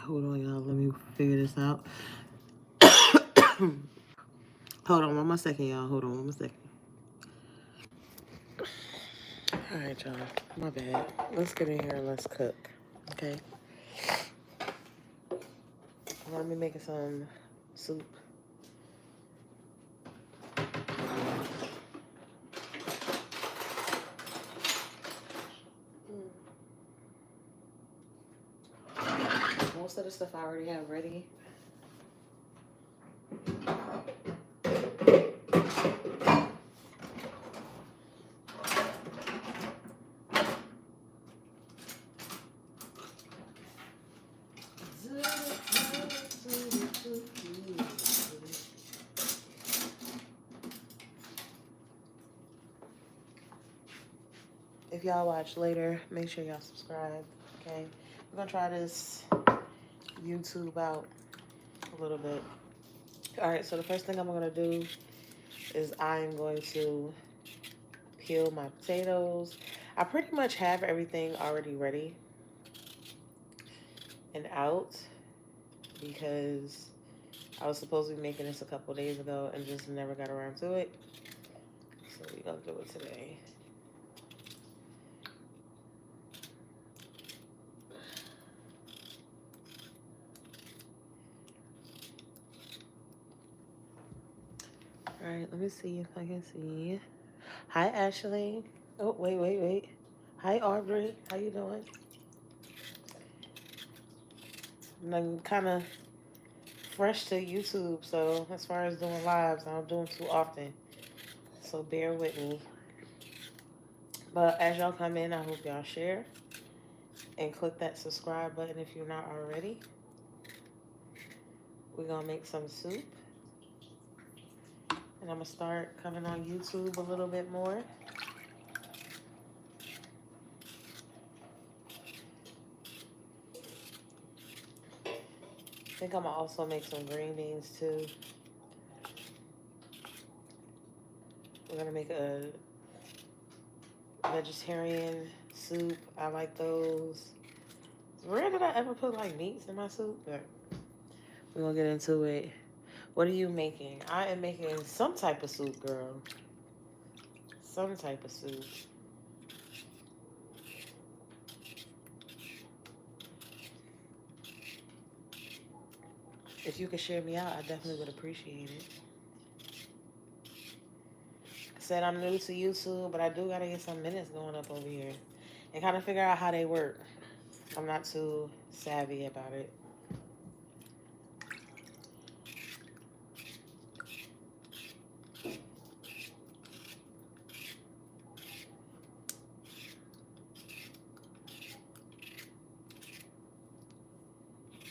Hold on, y'all. Let me figure this out. Hold on one more second, y'all. Hold on one more second. All right, y'all. My bad. Let's get in here and let's cook. Okay. I'm gonna be making some soup. Most of the stuff I already have ready. If y'all watch later, make sure y'all subscribe, okay? We're gonna try this YouTube out a little bit. All right, so the first thing I'm gonna do is I'm going to peel my potatoes. I pretty much have everything already ready and out because I was supposed to be making this a couple days ago and just never got around to it. So we're gonna do it today. All right, let me see if I can see. Hi, Ashley. Oh, wait. Hi, Aubrey. How you doing? I'm kind of fresh to YouTube, so as far as doing lives, I don't do them too often. So bear with me. But as y'all come in, I hope y'all share and click that subscribe button if you're not already. We're going to make some soup. And I'm going to start coming on YouTube a little bit more. I think I'm going to also make some green beans too. We're going to make a vegetarian soup. I like those. Rare did I ever put like meats in my soup? But we're going to get into it. What are you making? I am making some type of soup, girl. Some type of soup. If you could share me out, I definitely would appreciate it. I said I'm new to YouTube, but I do got to get some minutes going up over here and kind of figure out how they work. I'm not too savvy about it.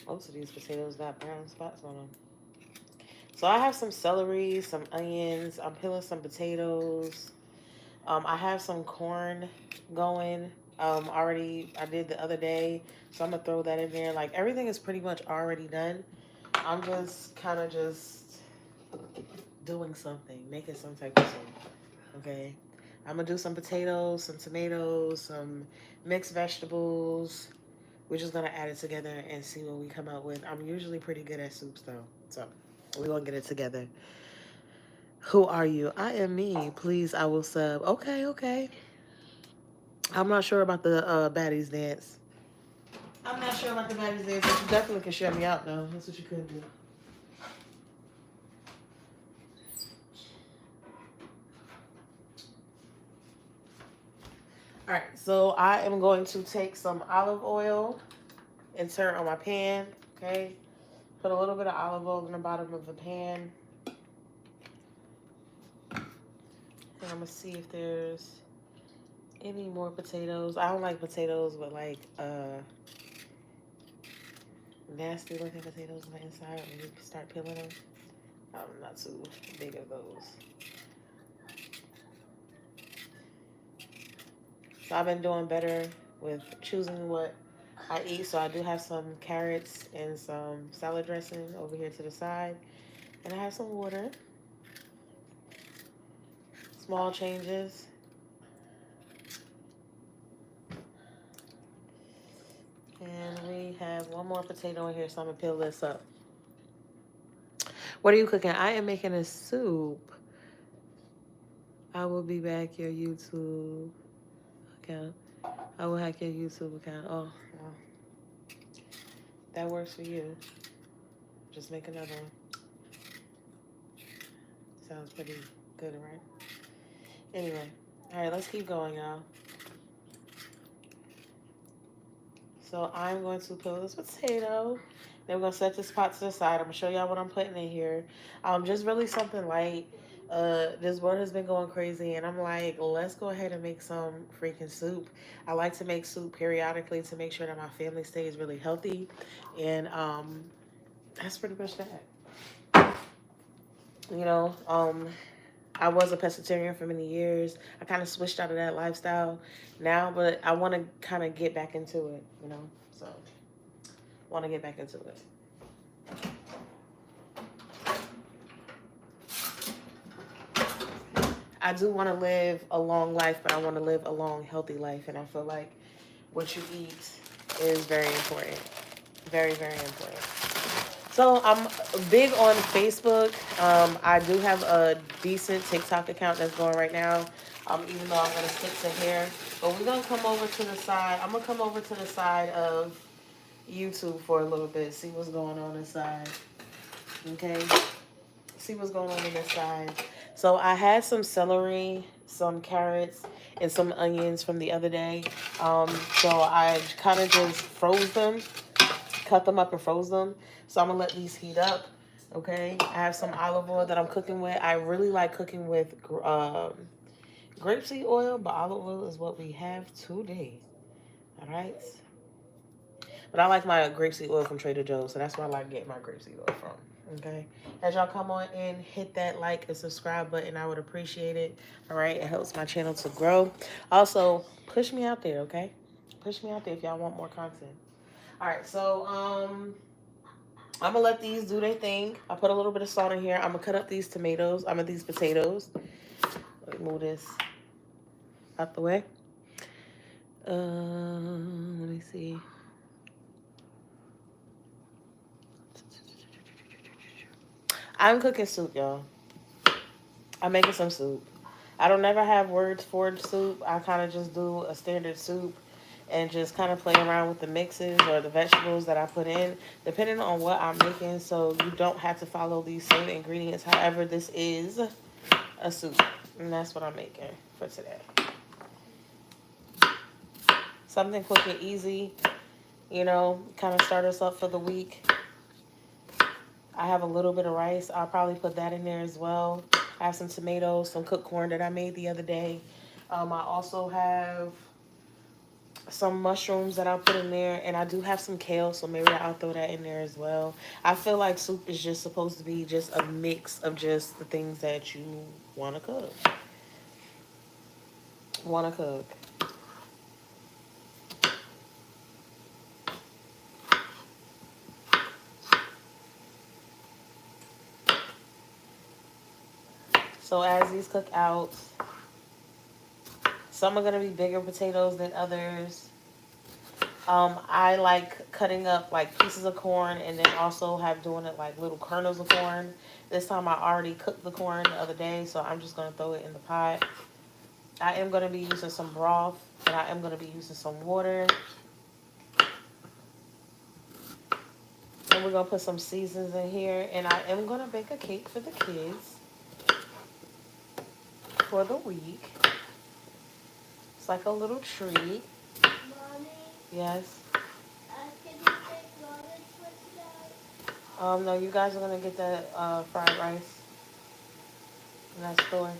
Most of these potatoes got brown spots on them. So I have some celery, some onions. I'm peeling some potatoes. I have some corn going. Already I did the other day, so I'm gonna throw that in there. Like everything is pretty much already done. I'm just kind of just doing something, making some type of soup. Okay, I'm gonna do some potatoes, some tomatoes, some mixed vegetables. We're just gonna add it together and see what we come out with. I'm usually pretty good at soups though, so we're gonna get it together. Who are you? I am me. Please, I will sub. Okay. I'm not sure about the baddies dance. I'm not sure about the baddies dance, but you definitely can share me out though. That's what you could do. All right, so I am going to take some olive oil and turn on my pan, okay? Put a little bit of olive oil in the bottom of the pan. And I'm gonna see if there's any more potatoes. I don't like potatoes with like nasty looking potatoes on the inside when you start peeling them. I'm not too big of those. So I've been doing better with choosing what I eat. So I do have some carrots and some salad dressing over here to the side. And I have some water. Small changes. And we have one one more potato in here, so I'm gonna peel this up. What are you cooking? I am making a soup. I will be back your YouTube account. I will hack your YouTube account. Oh, well, that works for you. Just make another one. Sounds pretty good, right? Anyway, all right, let's keep going, y'all. So I'm going to peel this potato. Then we're going to set this pot to the side. I'm going to show y'all what I'm putting in here. Just really something light. This world has been going crazy, and I'm like, let's go ahead and make some freaking soup. I like to make soup periodically to make sure that my family stays really healthy. And that's pretty much that. You know, I was a pescatarian for many years. I kind of switched out of that lifestyle now, but I want to kind of get back into it, you know? So, want to get back into it. I do want to live a long life, but I want to live a long, healthy life. And I feel like what you eat is very important. Very, very important. So I'm big on Facebook. I do have a decent TikTok account that's going right now. Even though I'm gonna stick to hair, but we're gonna come over to the side. I'm gonna come over to the side of YouTube for a little bit, see what's going on inside. Okay, see what's going on this side. So I had some celery, some carrots, and some onions from the other day. So I kind of just froze them, cut them up and froze them. So I'm gonna let these heat up. Okay, I have some olive oil that I'm cooking with. I really like cooking with grapeseed oil, but olive oil is what we have today. All right. But I like my grapeseed oil from Trader Joe's, so that's where I like getting my grapeseed oil from. Okay. As y'all come on in, hit that like and subscribe button. I would appreciate it. All right. It helps my channel to grow. Also, push me out there, okay? Push me out there if y'all want more content. All right. So, I'm gonna let these do their thing. I put a little bit of salt in here. I'm gonna cut up these tomatoes. These potatoes. Let me move this out the way. Let me see. I'm cooking soup, y'all. I'm making some soup. I don't never have words for soup. I kind of just do a standard soup and just kind of play around with the mixes or the vegetables that I put in, depending on what I'm making. So you don't have to follow these same ingredients. However, this is a soup, and that's what I'm making for today. Something quick and easy, you know, kind of start us up for the week. I have a little bit of rice. I'll probably put that in there as well. I have some tomatoes, some cooked corn that I made the other day. I also have some mushrooms that I'll put in there, and I do have some kale, so maybe I'll throw that in there as well. I feel like soup is just supposed to be just a mix of just the things that you want to cook. Want to cook. So as these cook out, some are going to be bigger potatoes than others. I like cutting up like pieces of corn and then also doing it like little kernels of corn. This time I already cooked the corn the other day, so I'm just going to throw it in the pot. I am going to be using some broth, and I am going to be using some water. And we're going to put some seasons in here, and I am going to bake a cake for the kids for the week. It's like a little treat. Mommy? Yes. Can you take lunch for today? No, you guys are going to get that fried rice in that store.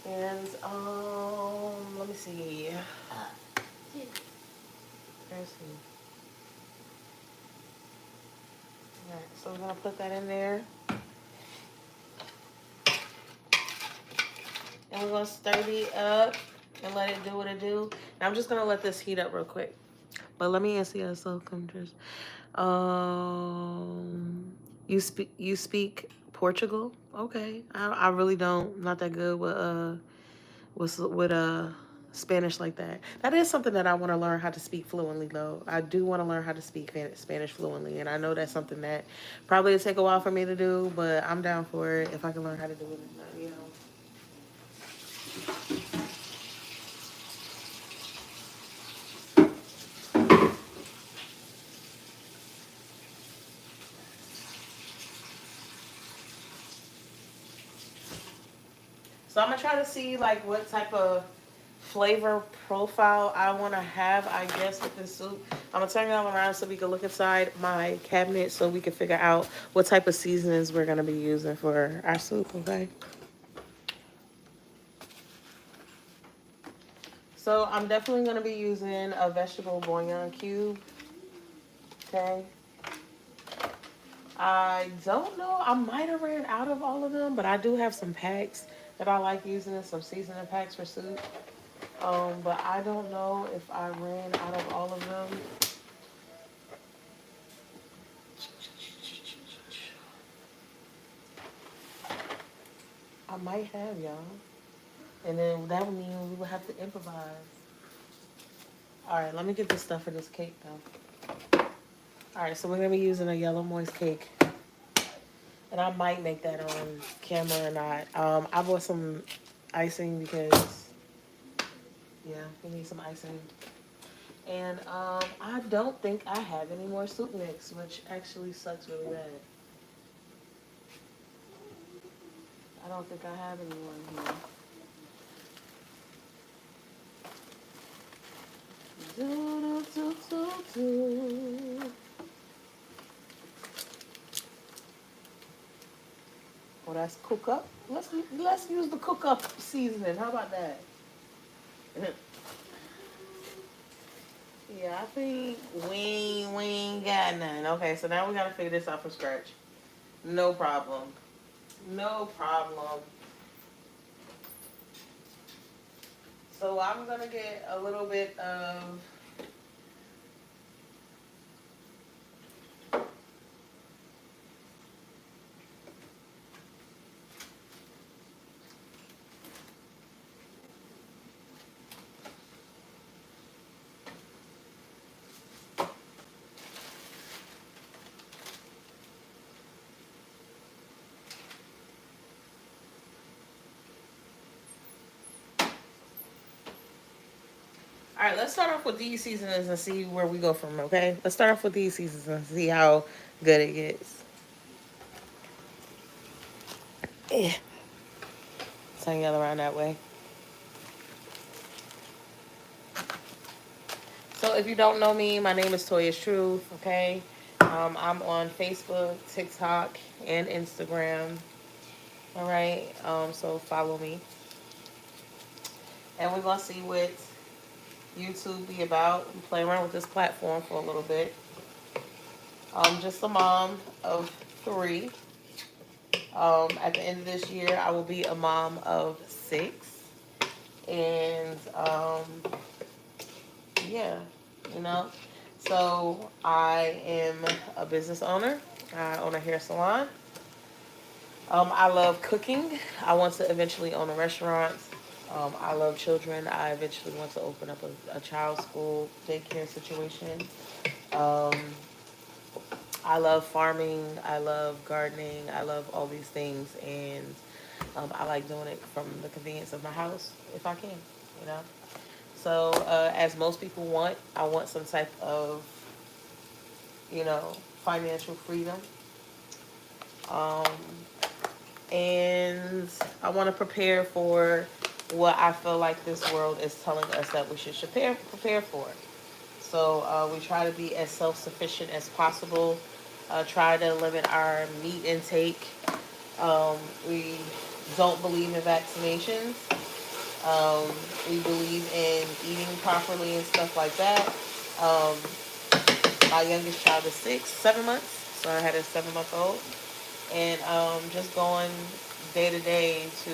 And, let me see. Let's see. Alright, so we're going to put that in there. And we're going to stir it up and let it do what it do. And I'm just going to let this heat up real quick. But let me answer your self-conscious. You speak Portugal? Okay. I really don't. I'm not that good with Spanish like that. That is something that I want to learn how to speak fluently, though. I do want to learn how to speak Spanish fluently, and I know that's something that probably will take a while for me to do, but I'm down for it if I can learn how to do it, you know. So I'm gonna try to see like what type of flavor profile I want to have, I guess, with this soup. I'm gonna turn it all around so we can look inside my cabinet so we can figure out what type of seasonings we're gonna be using for our soup. Okay. So I'm definitely gonna be using a vegetable bouillon cube. Okay. I don't know. I might have ran out of all of them, but I do have some packs that I like using, some seasoning packs for soup. But I don't know if I ran out of all of them. I might have, y'all. And then that would mean we would have to improvise. All right, let me get this stuff for this cake, though. All right, so we're going to be using a yellow moist cake. And I might make that on camera or not. I bought some icing because, yeah, we need some icing. And I don't think I have any more soup mix, which actually sucks really bad. I don't think I have any more in here. Oh, that's cook up. Let's use the cook up seasoning. How about that? Yeah, I think we ain't got none. Okay, so now we gotta figure this out from scratch. No problem. No problem. So I'm gonna get a little bit of all right, let's start off with these seasonings and see where we go from, okay? Let's start off with these seasonings and see how good it gets. Yeah. Turn the other around that way. So if you don't know me, my name is Toya's Truth, okay? I'm on Facebook, TikTok, and Instagram. All right, so follow me. And we're going to see what YouTube be about and play around with this platform for a little bit. I'm just a mom of 3. At the end of this year, I will be a mom of 6. And yeah, you know. So I am a business owner. I own a hair salon. I love cooking. I want to eventually own a restaurant. I love children. I eventually want to open up a child school daycare situation. Um, I love farming. I love gardening. I love all these things. And I like doing it from the convenience of my house if I can, you know. So as most people want, I want some type of, you know, financial freedom. Um, and I want to prepare for what I feel like this world is telling us that we should prepare for. So we try to be as self-sufficient as possible. Try to limit our meat intake. We don't believe in vaccinations. We believe in eating properly and stuff like that. Um, my youngest child is 7 months, so I had a 7-month-old, and just going day to day to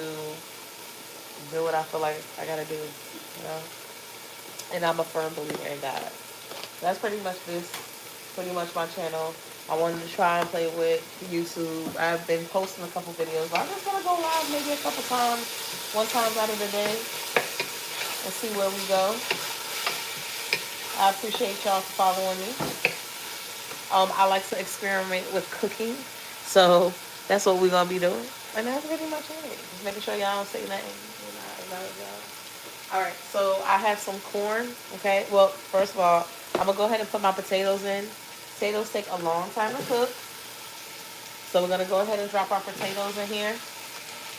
do what I feel like I gotta do, you know. And I'm a firm believer in God. That's pretty much my channel. I wanted to try and play with YouTube. I've been posting a couple videos. I'm just gonna go live maybe a couple times, one time out of the day. and see where we go. I appreciate y'all for following me. I like to experiment with cooking, so that's what we're gonna be doing. And that's pretty much it. Just making sure y'all don't say nothing. All right, so I have some corn. Okay, well, first of all, I'm gonna go ahead and put my potatoes in. Potatoes take a long time to cook, so we're gonna go ahead and drop our potatoes in here.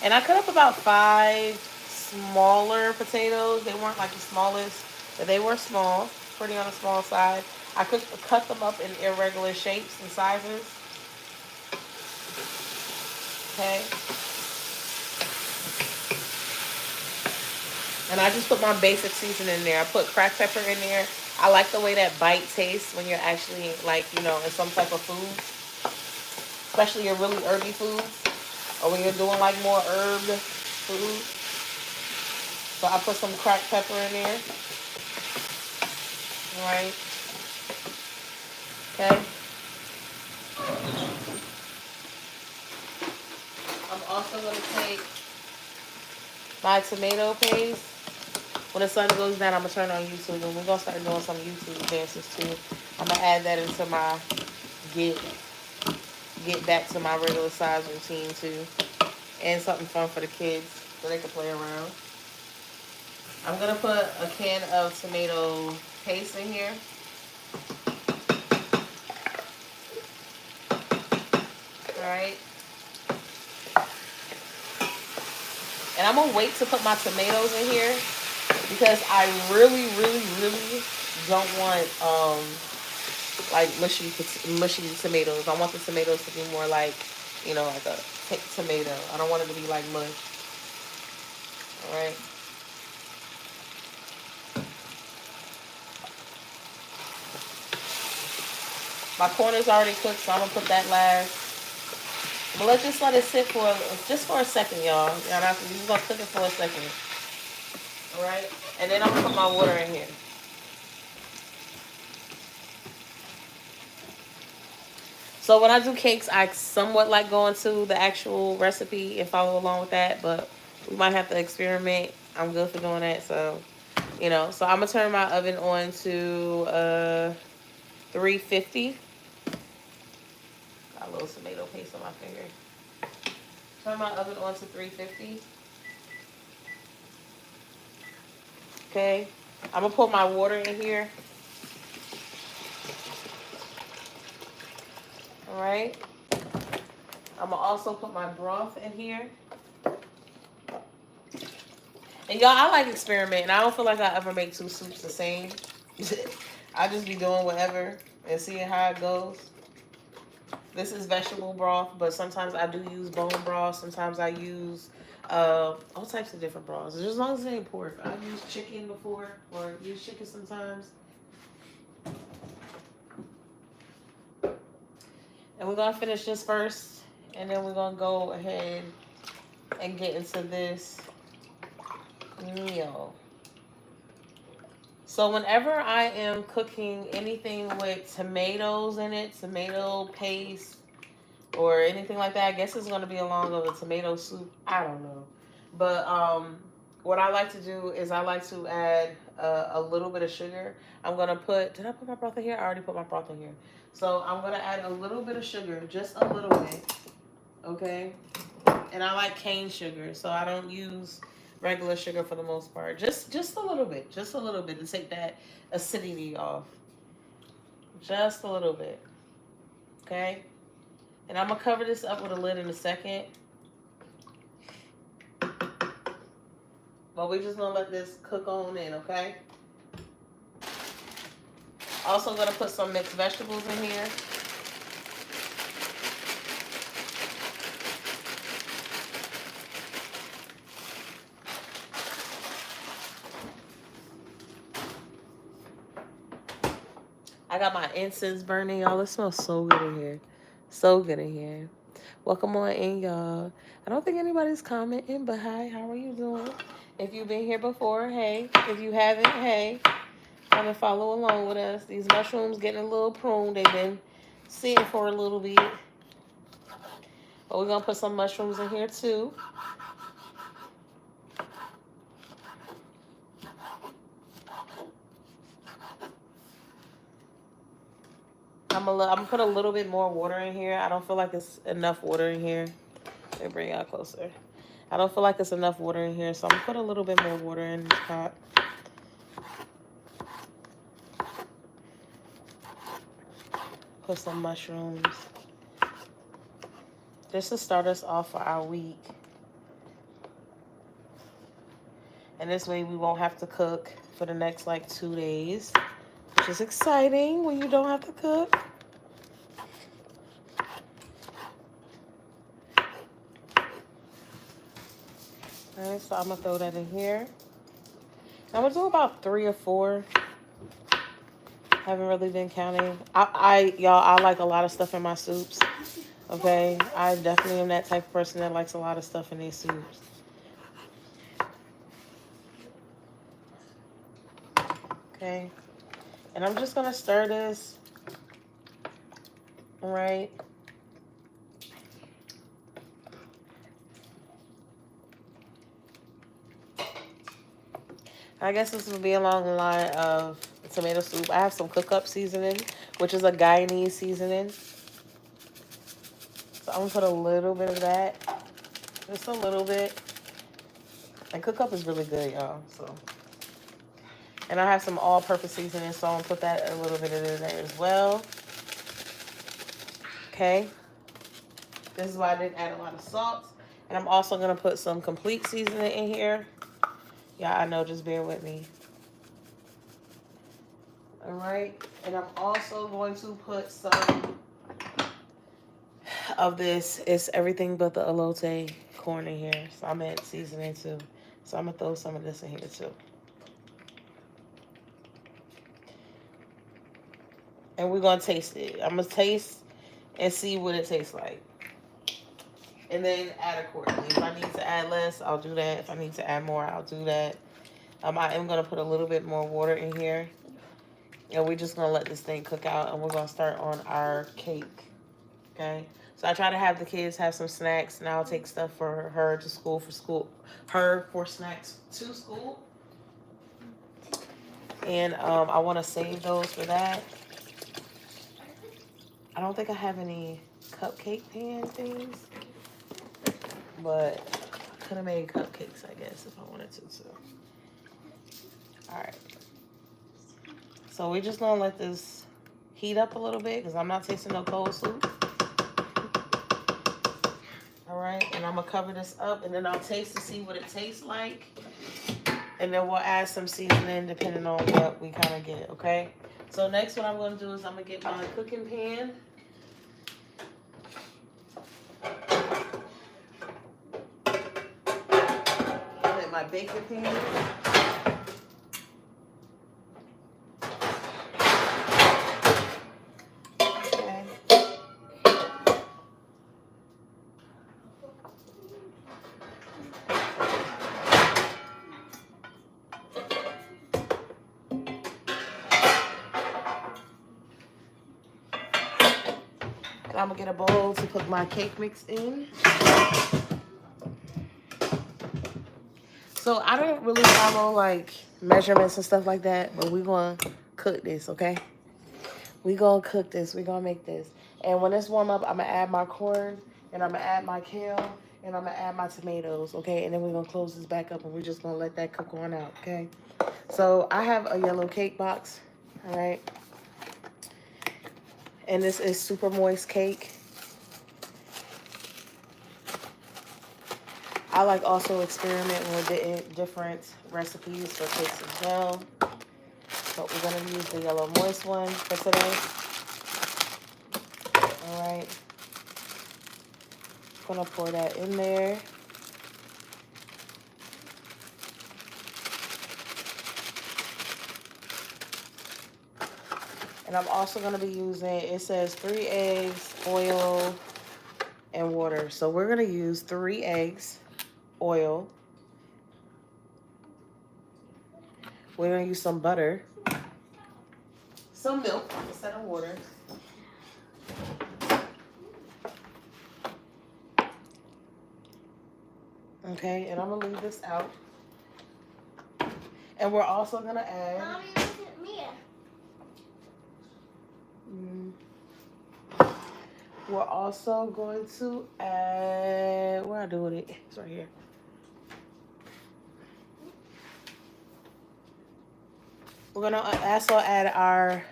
And I cut up about 5 smaller potatoes. They weren't like the smallest, but they were small, pretty on the small side. I could cut them up in irregular shapes and sizes. Okay. And I just put my basic seasoning in there. I put cracked pepper in there. I like the way that bite tastes when you're actually like, you know, in some type of food. Especially your really herby foods. Or when you're doing like more herb food. So I put some cracked pepper in there. Alright. Okay. I'm also going to take my tomato paste. When the sun goes down, I'm going to turn on YouTube. And we're going to start doing some YouTube dances too. I'm going to add that into my get back to my regular size routine too. And something fun for the kids so they can play around. I'm going to put a can of tomato paste in here. Alright. And I'm going to wait to put my tomatoes in here because I really don't want like mushy tomatoes. I want the tomatoes to be more like, you know, like a thick tomato. I don't want it to be like mush. Alright. My corn is already cooked, so I'm going to put that last. But let's just let it sit for a second, y'all. Y'all not, we're just going to cook it for a second. Alright? And then I'm going to put my water in here. So when I do cakes, I somewhat like going to the actual recipe and follow along with that. But we might have to experiment. I'm good for doing that. So, you know. So I'm going to turn my oven on to 350. Got a little tomato paste on my finger. Turn my oven on to 350. Okay. I'm going to put my water in here. Alright. I'm going to also put my broth in here. And y'all, I like experimenting. I don't feel like I ever make 2 soups the same. I just be doing whatever and seeing how it goes. This is vegetable broth, but sometimes I do use bone broth. Sometimes I use all types of different broths. Just as long as it ain't pork. I've used chicken before, or used chicken sometimes. And we're going to finish this first, and then we're going to go ahead and get into this meal. So whenever I am cooking anything with tomatoes in it, tomato paste, or anything like that, I guess it's going to be along with a tomato soup. I don't know. But what I like to do is I like to add a little bit of sugar. I'm going to put, did I put my broth in here? I already put my broth in here. So I'm going to add a little bit of sugar, just a little bit. Okay? And I like cane sugar, so I don't use regular sugar for the most part. Just a little bit. Just a little bit to take that acidity off. Just a little bit. Okay? And I'm going to cover this up with a lid in a second. But we're just going to let this cook on in, okay? Also going to put some mixed vegetables in here. I got my incense burning, y'all. It smells so good in here. So good in here. Welcome on in, y'all. I don't think anybody's commenting, but hi, how are you doing? If you've been here before, hey. If you haven't, hey. Come and follow along with us. These mushrooms getting a little pruned. They've been sitting for a little bit. But we're going to put some mushrooms in here, too. I'm gonna put a little bit more water in here. I don't feel like it's enough water in here. Let me bring y'all closer. I don't feel like it's enough water in here, so I'm gonna put a little bit more water in this pot. Put some mushrooms. Just to start us off for our week. And this way we won't have to cook for the next like 2 days, which is exciting when you don't have to cook. All right, so I'm gonna throw that in here. I'm gonna do about 3 or 4. Haven't really been counting. I like a lot of stuff in my soups. Okay, I definitely am that type of person that likes a lot of stuff in their soups. Okay, and I'm just gonna stir this. All right. I guess this will be along the line of tomato soup. I have some cook-up seasoning, which is a Guyanese seasoning. So I'm gonna put a little bit of that, just a little bit. And cook-up is really good, y'all. So, and I have some all-purpose seasoning, so I'm gonna put that a little bit in there as well. Okay. This is why I didn't add a lot of salt. And I'm also gonna put some complete seasoning in here. Yeah, I know, just bear with me. All right, and I'm also going to put some of this. It's everything but the elote corn in here. So I'm at seasoning too. So I'm gonna throw some of this in here too. And we're gonna taste it. I'm gonna taste and see what it tastes like. And then add accordingly. If I need to add less, I'll do that. If I need to add more, I'll do that. I am gonna put a little bit more water in here. And we're just gonna let this thing cook out, and we're gonna start on our cake. Okay. So I try to have the kids have some snacks, and I'll take stuff for her to school her for snacks to school. And I want to save those for that. I don't think I have any cupcake pan things, but I could have made cupcakes, I guess, if I wanted to. So, all right. So we're just gonna let this heat up a little bit because I'm not tasting no cold soup. All right, and I'm gonna cover this up, and then I'll taste to see what it tastes like, and then we'll add some seasoning depending on what we kind of get. Okay. So next, what I'm gonna do is I'm gonna get my cooking pan. Get my baking pan. And I'm gonna get a bowl to put my cake mix in. So I don't really follow like measurements and stuff like that, but we're gonna cook this, okay? We're gonna cook this, we're gonna make this. And when it's warm up, I'm gonna add my corn, and I'm gonna add my kale, and I'm gonna add my tomatoes, okay? And then we're gonna close this back up, and we're just gonna let that cook on out, okay? So I have a yellow cake box, all right? And this is super moist cake. I like also experimenting with different recipes for cakes as well. But we're going to use the yellow moist one for today. All right. Going to pour that in there. And I'm also going to be using, it says 3 eggs, oil, and water. So we're going to use 3 eggs, oil. We're going to use some butter, some milk instead of water. Okay, and I'm going to leave this out. And we're also going to add... Mommy, look at me. We're also going to add, where I do it? It's right here. We're gonna also add our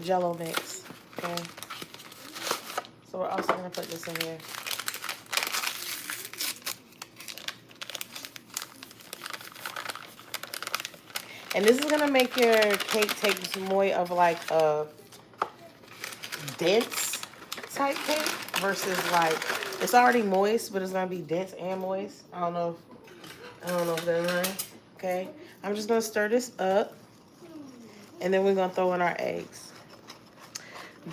Jello mix. Okay. So we're also gonna put this in here. And this is gonna make your cake take more of like a dense type cake versus like it's already moist, but it's gonna be dense and moist. I don't know if that's right. Okay. I'm just gonna stir this up, and then we're gonna throw in our eggs.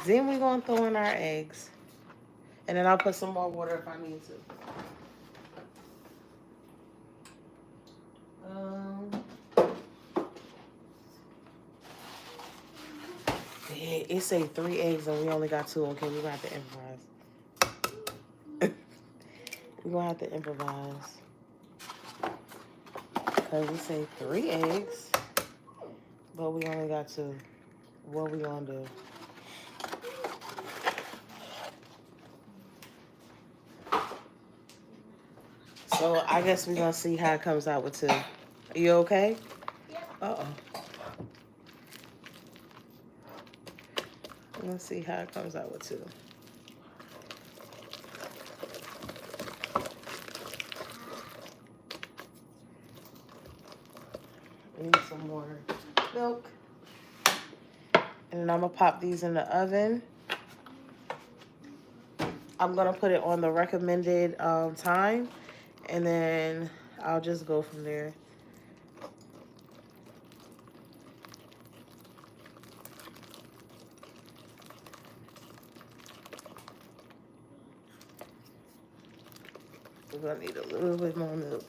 Then we're gonna throw in our eggs, and then I'll put some more water if I need to. It say 3 eggs and we only got 2. Okay, we're gonna have to improvise. We're gonna have to improvise. Because we say 3 eggs, but we only got 2. What we gonna do? So I guess we're gonna see how it comes out with 2. Are you okay? Yep. Uh-oh. Let's see how it comes out with 2. We need some more milk. And then I'm gonna pop these in the oven. I'm gonna put it on the recommended time, and then I'll just go from there. We're gonna need a little bit more milk.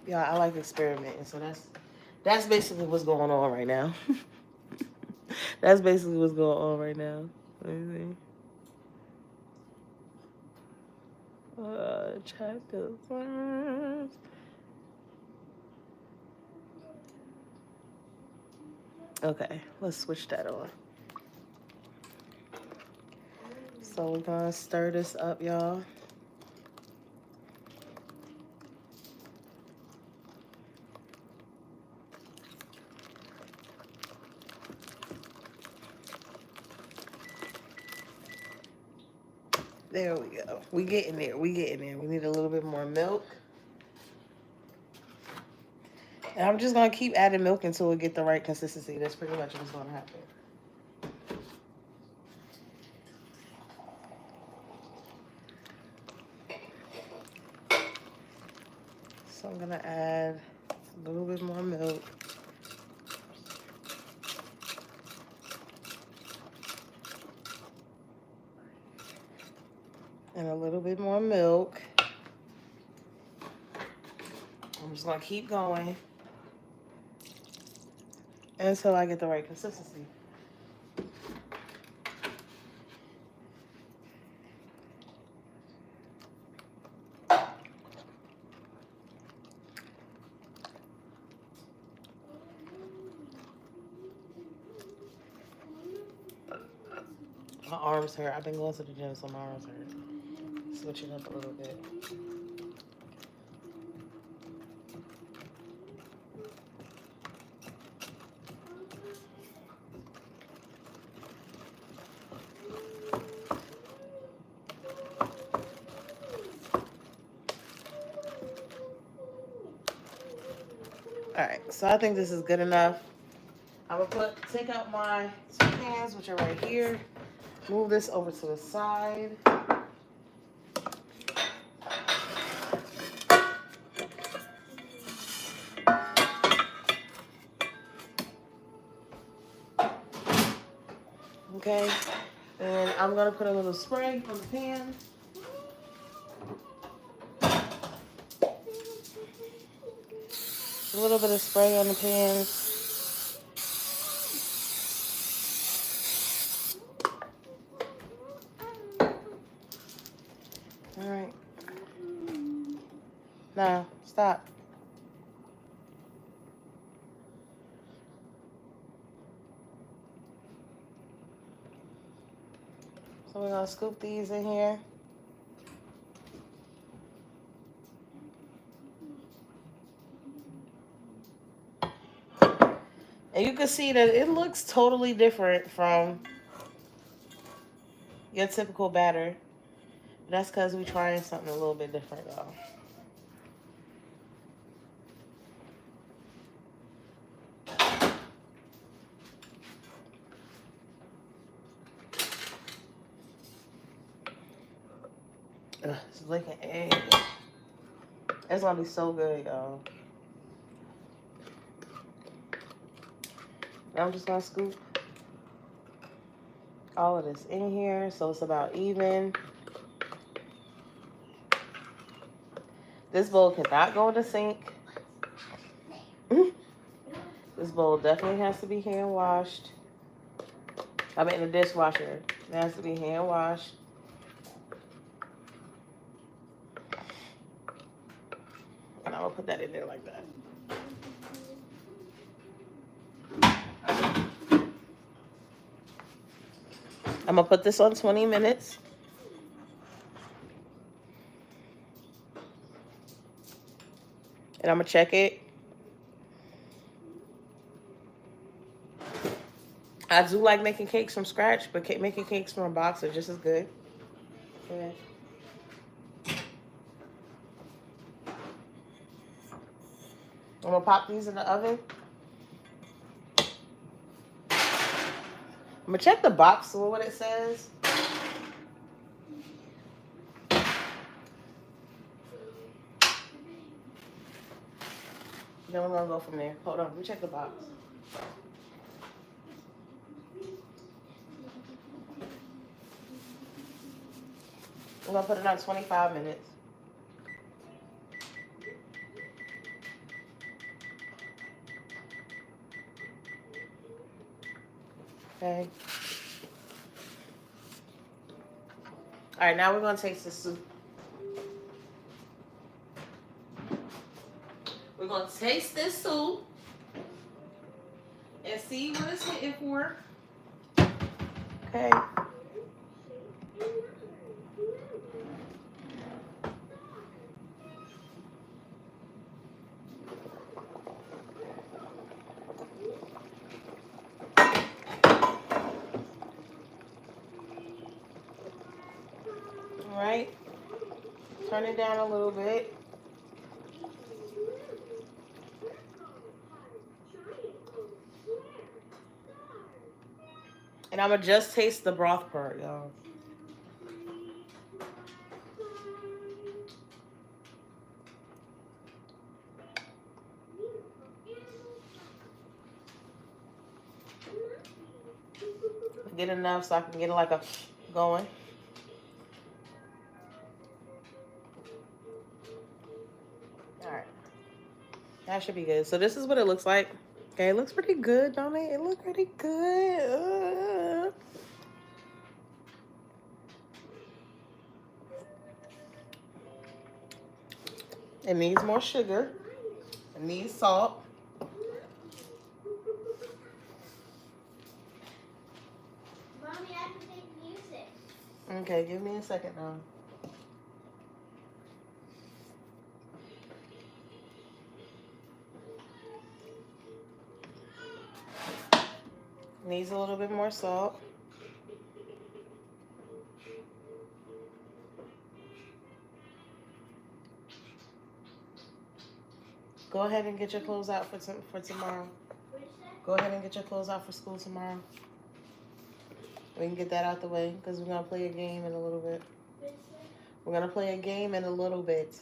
Yeah, I like experimenting, so that's basically what's going on right now. That's basically what's going on right now. Let me see. Check this first. Okay, let's switch that on. So we're gonna stir this up, y'all. There we go. We getting there. We getting there. We need a little bit more milk. And I'm just gonna keep adding milk until we get the right consistency. That's pretty much what's gonna happen. So I'm gonna add a little bit more milk. And a little bit more milk. I'm just gonna keep going until I get the right consistency. My arms hurt. I've been going to the gym, so my arms hurt. Switching up a little bit. Alright, so I think this is good enough. I'm gonna take out my 2 pans, which are right here. Move this over to the side. Okay, and I'm gonna put a little spray on the pan. A little bit of spray on the pan. All right. Now, stop. So we're gonna scoop these in here. And you can see that it looks totally different from your typical batter. That's because we're trying something a little bit different, y'all. It's like an egg. It's gonna be so good, y'all. I'm just gonna scoop all of this in here so it's about even. This bowl cannot go in the sink. This bowl definitely has to be hand washed. I mean, in the dishwasher. It has to be hand washed. And I'm gonna put that in there like that. I'm gonna put this on 20 minutes. And I'm gonna check it. I do like making cakes from scratch, but making cakes from a box are just as good. Okay. I'm gonna pop these in the oven. I'm gonna check the box for what it says. Then we're gonna go from there. Hold on, let me check the box. We're gonna put it on 25 minutes. Okay. All right, now we're gonna taste the soup. We're gonna taste this soup and see what it's hitting for. Okay. All right. Turn it down a little bit. And I'm gonna just taste the broth part, y'all. Get enough so I can get it like a going. All right. That should be good. So this is what it looks like. Okay, it looks pretty good, don't it? It looks pretty good. It needs more sugar. It needs salt. Mommy, I have to make music. Okay, give me a second now. Needs a little bit more salt. Go ahead and get your clothes out for tomorrow. Go ahead and get your clothes out for school tomorrow. We can get that out the way because we're going to play a game in a little bit. We're going to play a game in a little bit.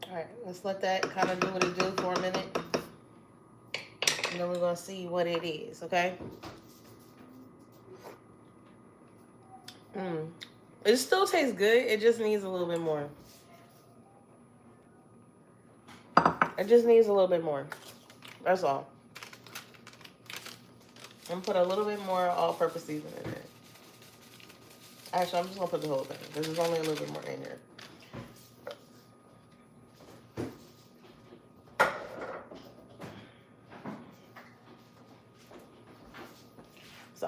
All right, let's let that kind of do what it do for a minute. And then we're going to see what it is, okay? It still tastes good. It just needs a little bit more. It just needs a little bit more. That's all. I'm going to put a little bit more all-purpose seasoning in there. Actually, I'm just going to put the whole thing because there's only a little bit more in here.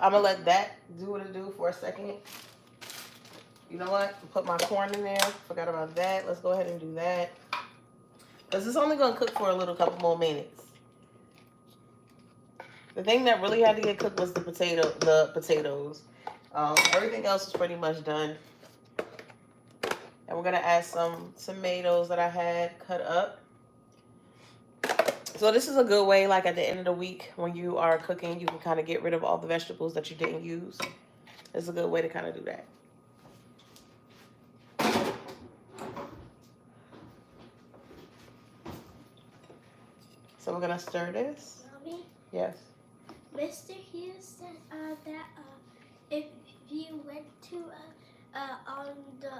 I'm gonna let that do what it do for a second. You know what? Put my corn in there. Forgot about that. Let's go ahead and do that. Because it's only gonna cook for a little couple more minutes. The thing that really had to get cooked was the potatoes. Everything else is pretty much done. And we're gonna add some tomatoes that I had cut up. So this is a good way, like at the end of the week when you are cooking, you can kind of get rid of all the vegetables that you didn't use. It's a good way to kind of do that. So we're gonna stir this. Mommy, Yes. Mr. Hughes said that if you went to on the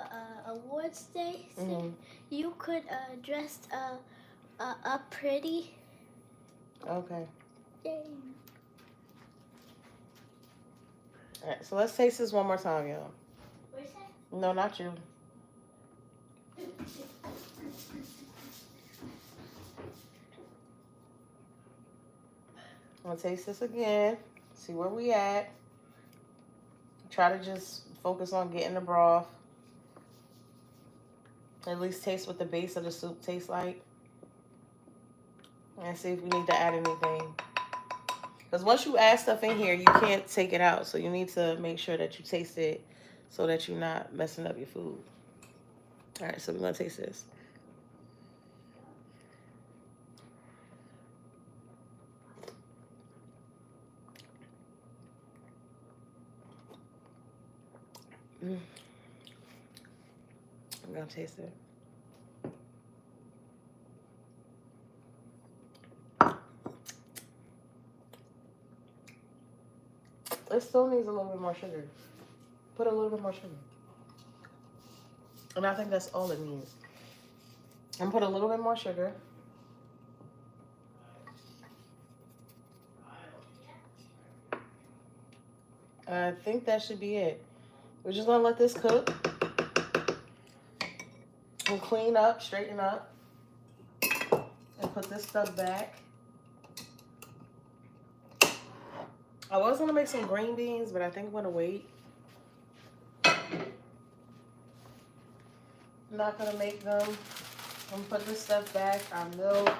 awards day, you could dress up pretty. Okay. Yay. All right. So let's taste this one more time, y'all. What's that? No, not you. I'm gonna taste this again. See where we at. Try to just focus on getting the broth. At least taste what the base of the soup tastes like. And see if we need to add anything. Because once you add stuff in here, you can't take it out. So you need to make sure that you taste it so that you're not messing up your food. All right, so we're gonna taste this. I'm gonna taste it. It still needs a little bit more sugar. Put a little bit more sugar. And I think that's all it needs. And put a little bit more sugar. I think that should be it. We're just gonna let this cook. And clean up, straighten up. And put this stuff back. I was gonna make some green beans, but I think I'm gonna wait. I'm not gonna make them. I'm gonna put this stuff back, our milk.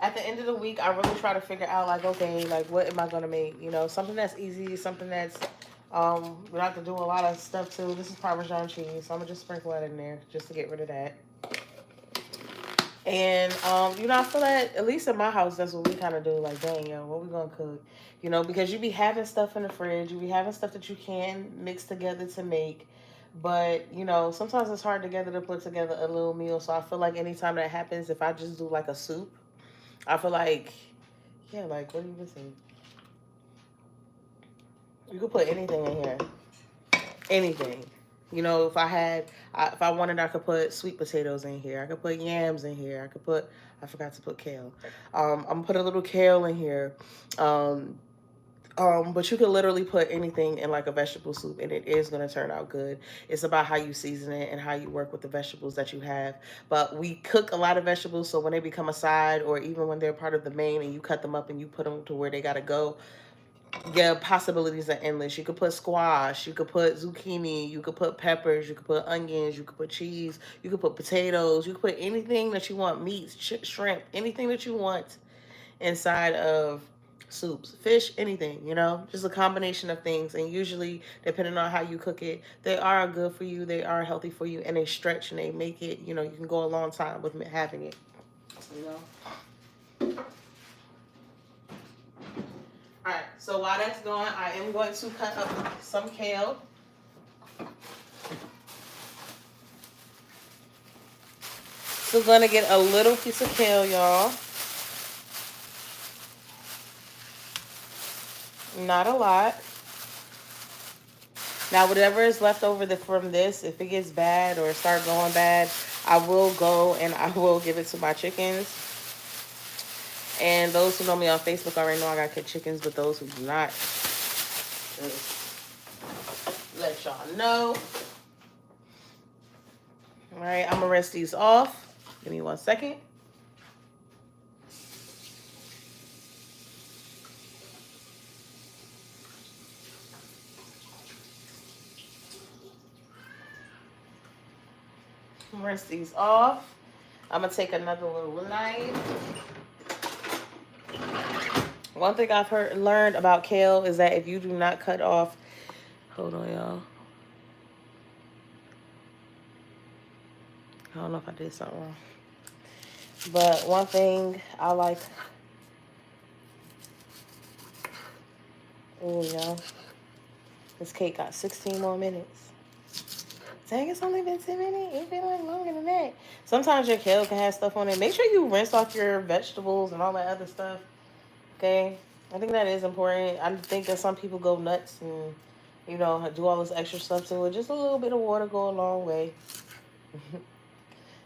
At the end of the week, I really try to figure out, like, okay, like, what am I gonna make? You know, something that's easy, something that's we don't have to do a lot of stuff too. This is Parmesan cheese, so I'm gonna just sprinkle that in there just to get rid of that. And you know, I feel that at least in my house, that's what we kind of do. Like, dang, yo, what we gonna cook? You know, because you be having stuff in the fridge, you be having stuff that you can mix together to make. But you know, sometimes it's hard to put together a little meal. So I feel like anytime that happens, if I just do like a soup, I feel like, yeah, like, what are you missing? You could put anything in here. Anything. You know, if I wanted, I could put sweet potatoes in here. I could put yams in here. I forgot to put kale. I'm gonna put a little kale in here. But you could literally put anything in like a vegetable soup and it is going to turn out good. It's about how you season it and how you work with the vegetables that you have. But we cook a lot of vegetables, so when they become a side or even when they're part of the main and you cut them up and you put them to where they got to go, yeah, possibilities are endless. You could put squash, you could put zucchini, you could put peppers, you could put onions, you could put cheese, you could put potatoes, you could put anything that you want, meats, shrimp, anything that you want inside of soups, fish, anything, you know, just a combination of things. And usually, depending on how you cook it, they are good for you, they are healthy for you, and they stretch and they make it, you know, you can go a long time with having it, you know. All right, so while that's going, I am going to cut up some kale. So going to get a little piece of kale, y'all. Not a lot. Now, whatever is left over from this, if it gets bad or start going bad, I will go and I will give it to my chickens. And those who know me on Facebook already know I got good chickens, but those who do not, let y'all know. All right, I'm gonna rinse these off. Give me 1 second. Rinse these off. I'm gonna take another little knife. One thing I've learned about kale is that if you do not cut off, hold on, y'all. I don't know if I did something wrong. But one thing I like, oh y'all, this cake got 16 more minutes. Dang, it's only been 10 minutes. It's been like longer than that. Sometimes your kale can have stuff on it. Make sure you rinse off your vegetables and all that other stuff. Okay, I think that is important. I think that some people go nuts and, you know, do all this extra stuff to it. Just a little bit of water go a long way.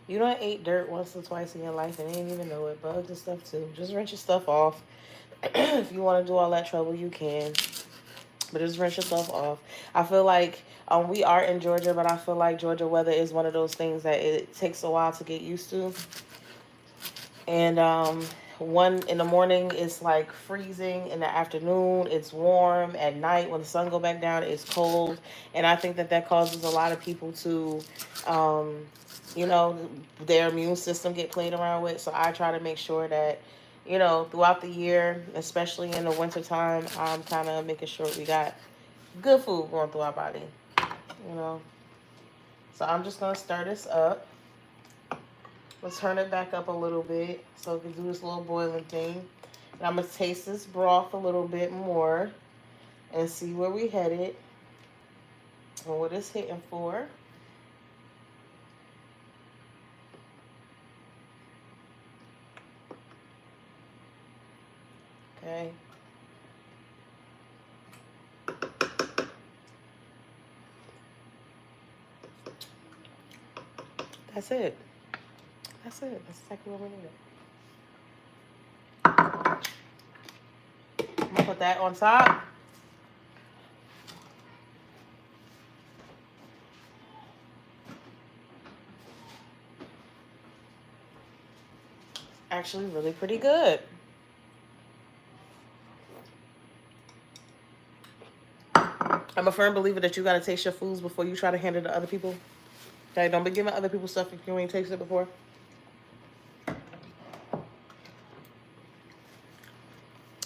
You don't ate dirt once or twice in your life and didn't even know it. Bugs and stuff too. Just rinse your stuff off. If you want to do all that trouble, you can. But just rinse yourself off. I feel like we are in Georgia, but I feel like Georgia weather is one of those things that it takes a while to get used to. And one in the morning it's like freezing. In the afternoon it's warm. At night when the sun go back down it's cold. And I think that causes a lot of people to you know, their immune system get played around with. So I try to make sure that, you know, throughout the year, especially in the winter time, I'm kind of making sure we got good food going through our body, you know. So I'm just going to stir this up. Let's turn it back up a little bit so we can do this little boiling thing. And I'm going to taste this broth a little bit more and see where we headed and what it's hitting for. Okay. That's it. That's it. That's exactly what we needed. I'm gonna put that on top. Actually, really pretty good. I'm a firm believer that you gotta taste your foods before you try to hand it to other people. Okay, don't be giving other people stuff if you ain't tasted it before.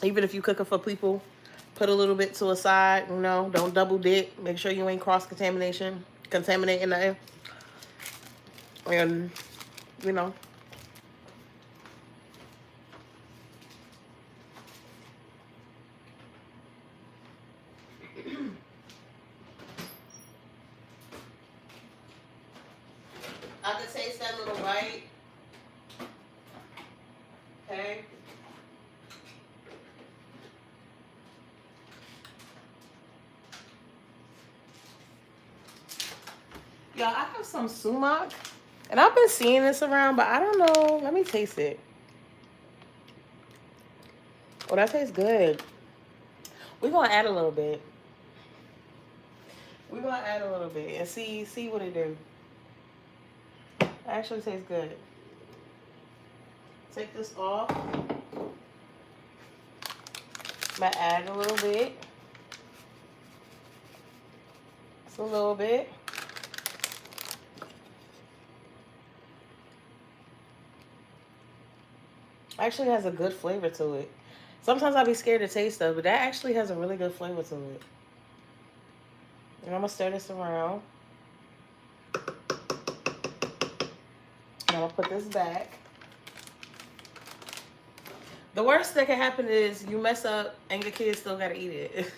Even if you cooking for people, put a little bit to a side, you know, don't double dip. Make sure you ain't contaminating nothing. And, you know. I can taste that little bite. Okay. Y'all, I have some sumac. And I've been seeing this around, but I don't know. Let me taste it. Oh, that tastes good. We're going to add a little bit. We're going to add a little bit and see what it do. It actually tastes good. Take this off. I'm going to add a little bit. Just a little bit. Actually has a good flavor to it. Sometimes I'll be scared to taste stuff, but that actually has a really good flavor to it. And I'm going to stir this around. And I'm going to put this back. The worst that can happen is you mess up and your kids still got to eat it.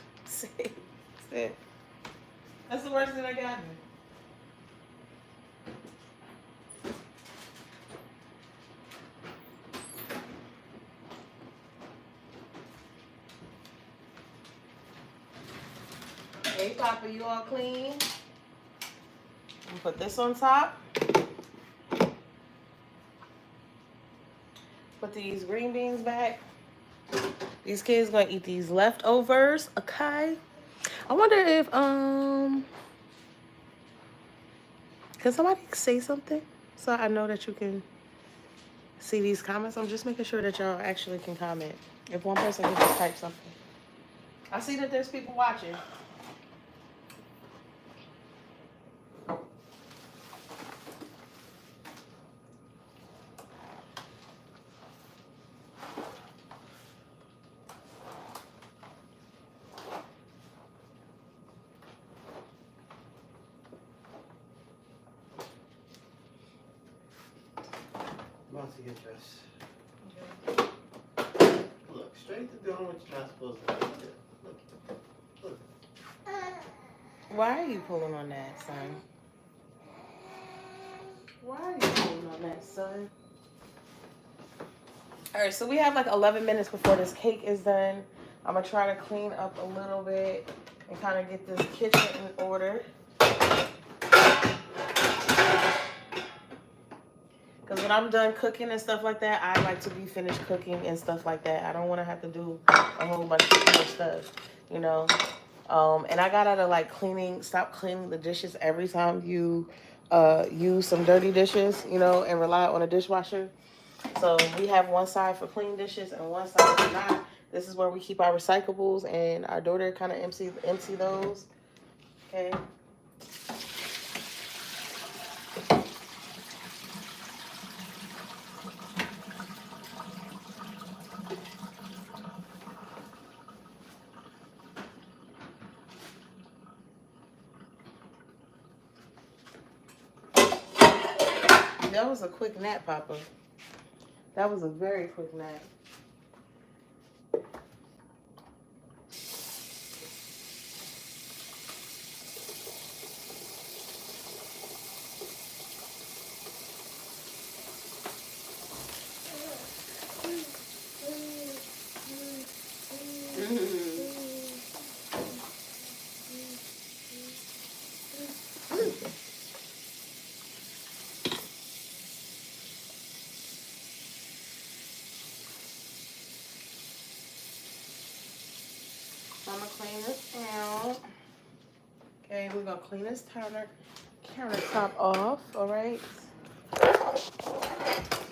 That's the worst thing that can happen. Hey, Papa, you all clean? I'm put this on top. Put these green beans back. These kids gonna eat these leftovers, okay? I wonder if Can somebody say something so I know that you can see these comments? I'm just making sure that y'all actually can comment. If one person can just type something. I see that there's people watching. About to get dressed. Look, straight to doing what you're not supposed to do. Look. Look. Why are you pulling on that, son? Why are you pulling on that, son? All right, so we have like 11 minutes before this cake is done. I'm gonna try to clean up a little bit and kind of get this kitchen in order. Because when I'm done cooking and stuff like that, I like to be finished cooking and stuff like that. I don't want to have to do a whole bunch of more stuff, you know. And I got out of like stop cleaning the dishes every time you use some dirty dishes, you know, and rely on a dishwasher. So we have one side for clean dishes and one side for not. This is where we keep our recyclables, and our daughter kind of empty those. Okay. That was a quick nap, Papa. That was a very quick nap. I'm gonna clean this out. Okay, we're gonna clean this countertop off. All right.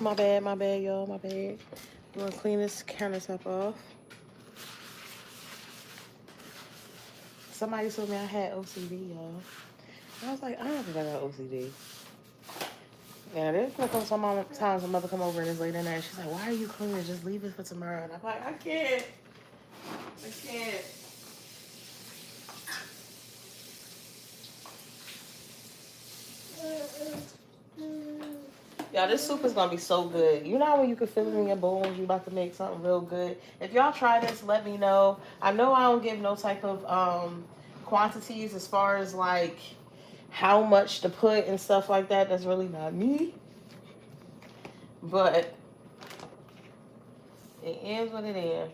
My bad, y'all. My bad. We're gonna clean this countertop off. Somebody told me I had OCD, y'all. I was like, I don't think I got OCD. Yeah, there's gonna come sometimes a mother come over and it's late at night. She's like, why are you cleaning? Just leave it for tomorrow. And I'm like, I can't. Y'all, this soup is gonna be so good. You know how when you can feel it in your bones, you about to make something real good. If y'all try this, let me know. I know I don't give no type of quantities as far as like how much to put and stuff like that. That's really not me. But it is what it is.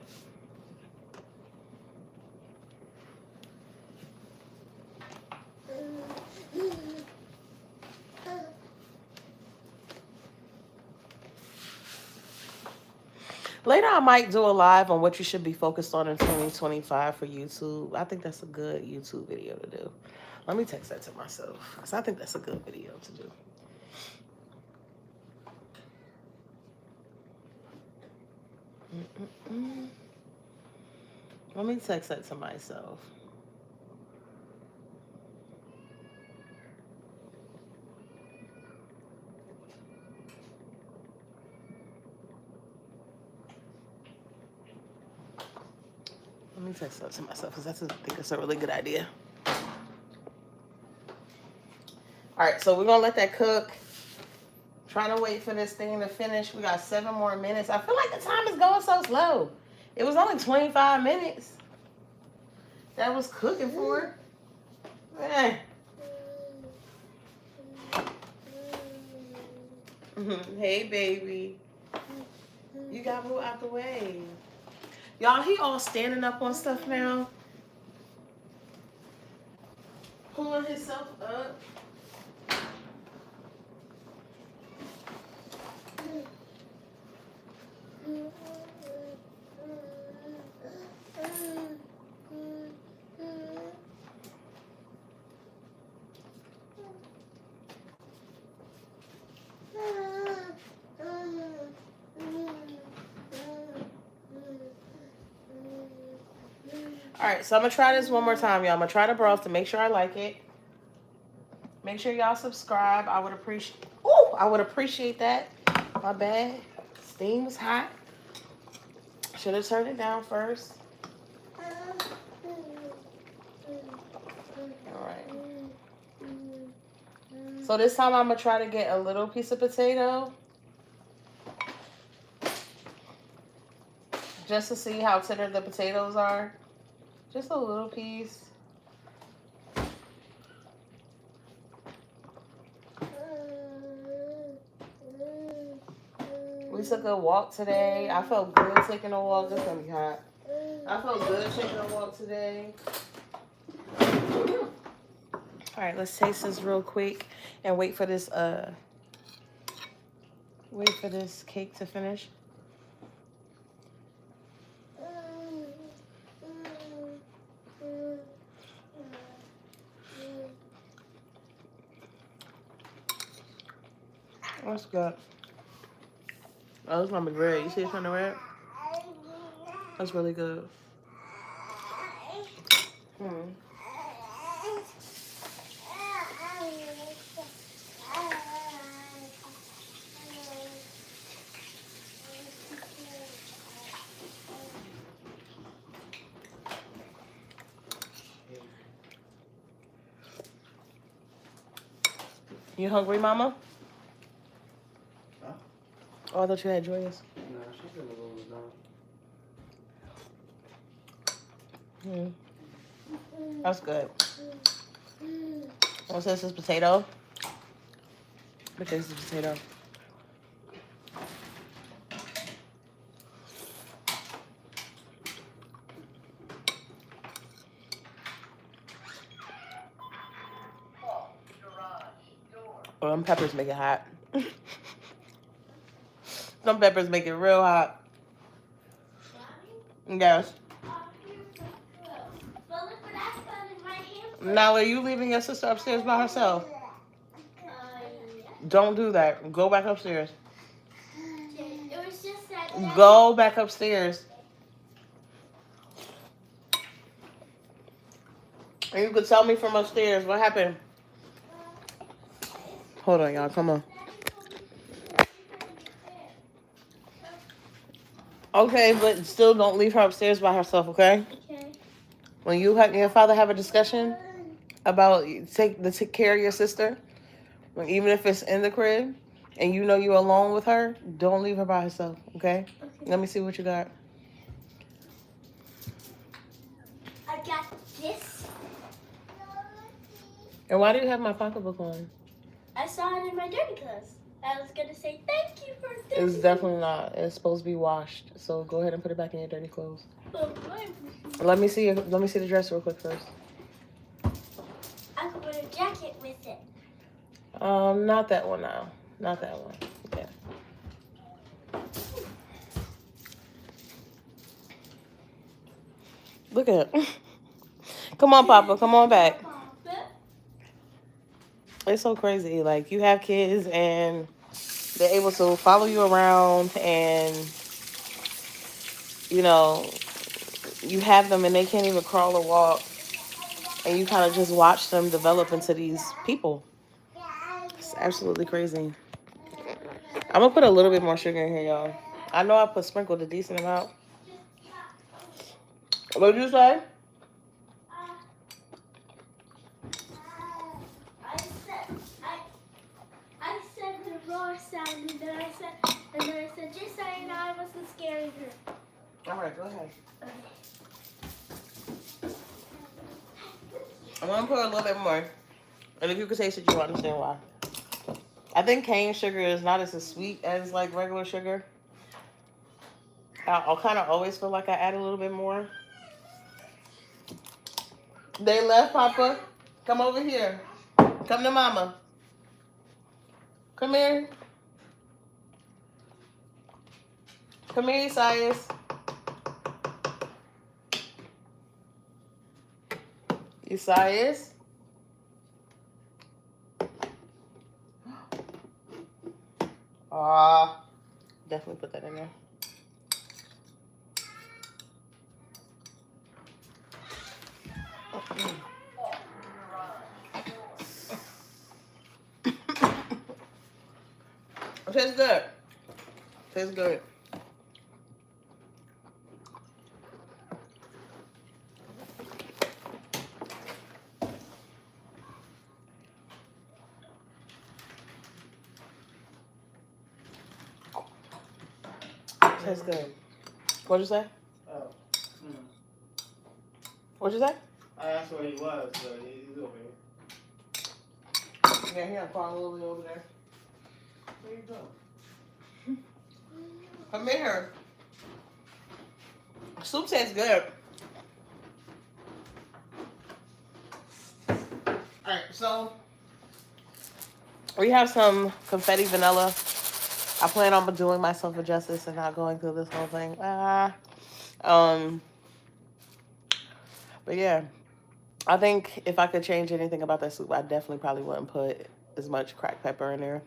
Later, I might do a live on what you should be focused on in 2025 for YouTube. I think that's a good YouTube video to do. Let me text that to myself because I think that's a good video to do. Let me text that to myself. Let me text that to myself because I think it's a really good idea. All right, so we're going to let that cook. Trying to wait for this thing to finish. We got 7 more minutes. I feel like the time is going so slow. It was only 25 minutes. That was cooking for. Hey, baby. You got to move out the way. Y'all, he all standing up on stuff now. Pulling himself up. All right, so I'm gonna try this one more time, y'all. I'm gonna try the broth to make sure I like it. Make sure y'all subscribe. I would appreciate. Oh, I would appreciate that. My bad. Steam was hot. Should have turned it down first. All right. So this time I'm gonna try to get a little piece of potato, just to see how tender the potatoes are. Just a little piece. We took a walk today. I felt good taking a walk. It's gonna be hot. I felt good taking a walk today. All right, let's taste this real quick and wait for this cake to finish. That's good. Oh, it's gonna be red. You see it's kind of red? That's really good. You hungry, Mama? Huh? Oh, I thought you had Joyous. No, she's in the room now. That's good. What's this? This potato? What is this potato? Oh, them peppers make it hot. Some peppers make it real hot. Yes. Now, are you leaving your sister upstairs by herself? Don't do that. Go back upstairs. It was just that. Go back upstairs. And you could tell me from upstairs what happened. Hold on, y'all. Come on. Okay, but still don't leave her upstairs by herself, okay? Okay. When you and your father have a discussion about take care of your sister, even if it's in the crib, and you know you're alone with her, don't leave her by herself, okay? Let me see what you got. I got this. And why do you have my pocketbook on? I saw it in my dirty clothes. I was gonna say thank you for this. It's definitely not. It's supposed to be washed. So go ahead and put it back in your dirty clothes. Let me see the dress real quick first. I could wear a jacket with it. Not that one now. Not that one. Yeah. Look at it. Come on, Papa. Come on back. It's so crazy. Like, you have kids and they're able to follow you around and, you know, you have them and they can't even crawl or walk. And you kind of just watch them develop into these people. It's absolutely crazy. I'm going to put a little bit more sugar in here, y'all. I know I sprinkled a decent amount. What did you say? I said the raw sound, and then I said, just so you know, I wasn't scaring her. All right, go ahead. I'm going to put a little bit more. And if you could taste it, you'll understand why. I think cane sugar is not as sweet as, like, regular sugar. I'll kind of always feel like I add a little bit more. They left, Papa. Come over here. Come to Mama. Come here. Come here, Isaias. Isaias. Definitely put that in there. It tastes good. Tastes good. Tastes good. What'd you say? Oh. What'd you say? I asked where he was, but he's over here. Yeah, he had probably over there. Where you go? Come here. Soup tastes good. Alright, so we have some confetti vanilla. I plan on doing myself a justice and not going through this whole thing. But yeah, I think if I could change anything about that soup, I definitely probably wouldn't put as much cracked pepper in there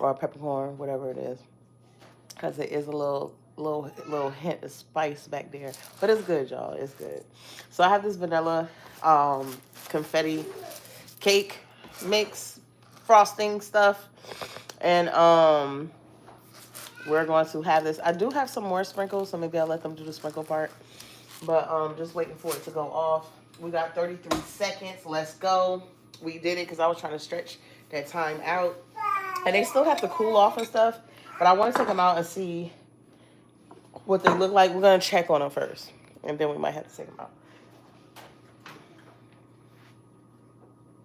or peppercorn, whatever it is, because it is a little hint of spice back there. But it's good, y'all. It's good. So I have this vanilla confetti cake mix frosting stuff, and we're going to have this. I do have some more sprinkles, so maybe I'll let them do the sprinkle part. But just waiting for it to go off. We got 33 seconds. Let's go. We did it because I was trying to stretch that time out. And they still have to cool off and stuff. But I want to take them out and see what they look like. We're going to check on them first. And then we might have to take them out.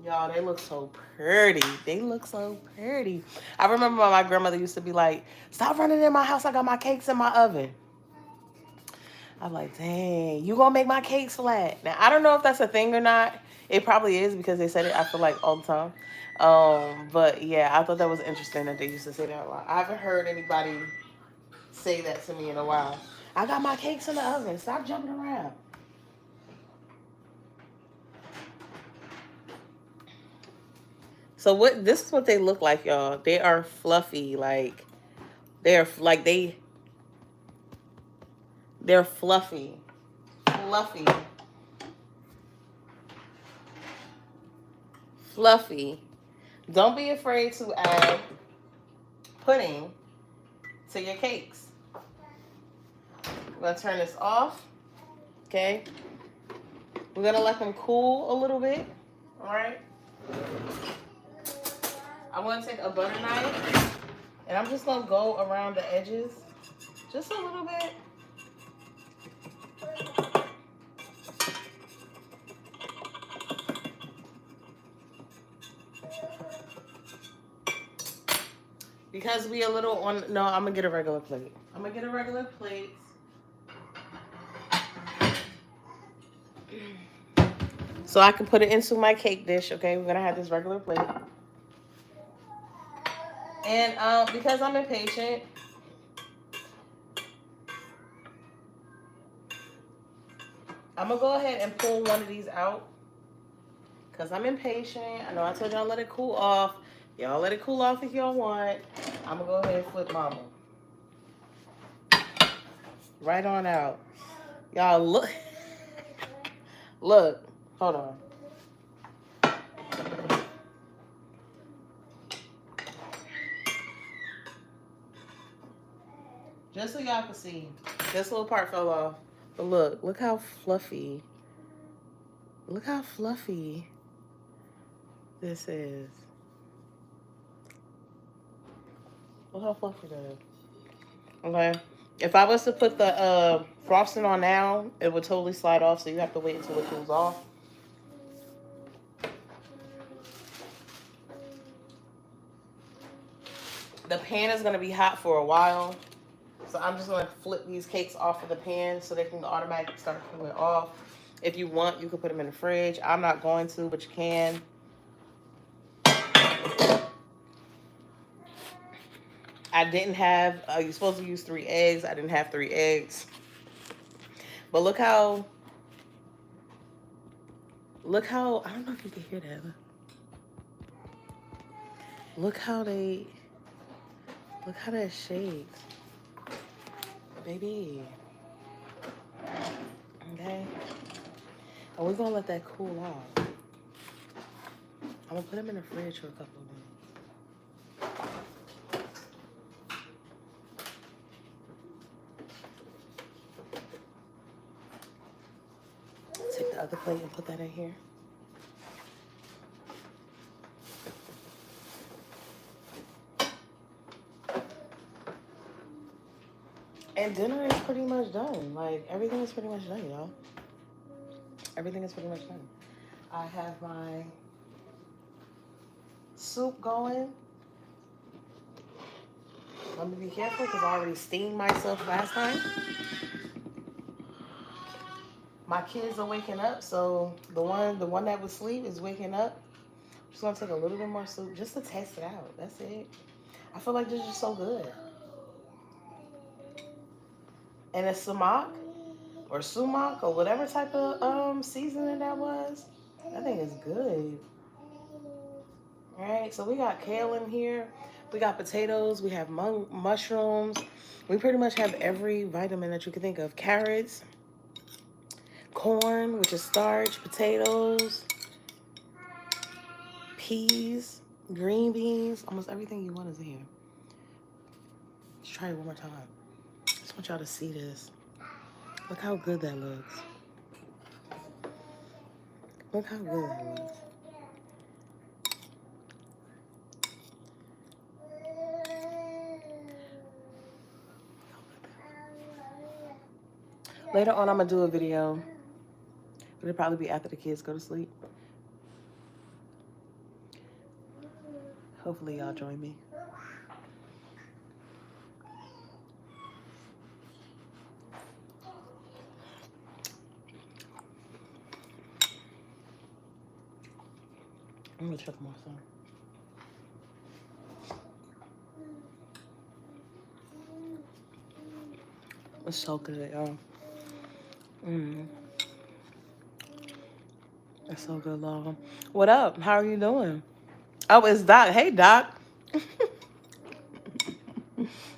Y'all, they look so pretty. They look so pretty. I remember when my grandmother used to be like, stop running in my house. I got my cakes in my oven. I'm like, dang, you gonna make my cakes flat. Now, I don't know if that's a thing or not. It probably is because they said it, I feel like, all the time. But yeah, I thought that was interesting that they used to say that a lot. I haven't heard anybody say that to me in a while. I got my cakes in the oven. Stop jumping around. So this is what they look like, y'all. They are fluffy, they're fluffy. Fluffy. Don't be afraid to add pudding to your cakes. I'm gonna turn this off. Okay. We're gonna let them cool a little bit. All right. I'm gonna take a butter knife and I'm just gonna go around the edges just a little bit. Because we a little on, no, I'm gonna get a regular plate. I'm gonna get a regular plate. So I can put it into my cake dish, okay? We're gonna have this regular plate. And because I'm impatient, I'm gonna go ahead and pull one of these out. Because I'm impatient. I know I told y'all let it cool off. Y'all let it cool off if y'all want. I'm gonna go ahead and flip mama. Right on out. Y'all look. Look. Hold on. Just so y'all can see. This little part fell off. But look how fluffy. Look how fluffy this is. Look how fluffy that is. Okay. If I was to put the frosting on now, it would totally slide off, so you have to wait until it cools off. The pan is going to be hot for a while. So I'm just going to flip these cakes off of the pan so they can automatically start cooling off. If you want, you can put them in the fridge. I'm not going to, but you can. I didn't have, you're supposed to use 3 eggs. I didn't have 3 eggs. But look how, I don't know if you can hear that. Look how that shakes. Baby. Okay. And we're going to let that cool off. I'm going to put them in the fridge for a couple of minutes. other plate and put that in here. And dinner is pretty much done. Like, everything is pretty much done, y'all. Everything is pretty much done. I have my soup going. Let me be careful because I already steamed myself last time. My kids are waking up, so the one that was asleep is waking up. I'm just gonna take a little bit more soup just to test it out. That's it. I feel like this is so good. And it's sumac or sumac or whatever type of seasoning that was. That thing is good. All right, so we got kale in here. We got potatoes. We have mushrooms. We pretty much have every vitamin that you can think of. Carrots, corn, which is starch, potatoes, peas, green beans. Almost everything you want is in here. Let's try it one more time. I just want y'all to see this. Look how good that looks. Look how good that looks. Later on, I'm going to do a video. It'll probably be after the kids go to sleep. Hopefully, y'all join me. I'm going to check more some. It's so good, y'all. It's so good, Lord. What up? How are you doing? Oh, it's Doc. Hey, Doc.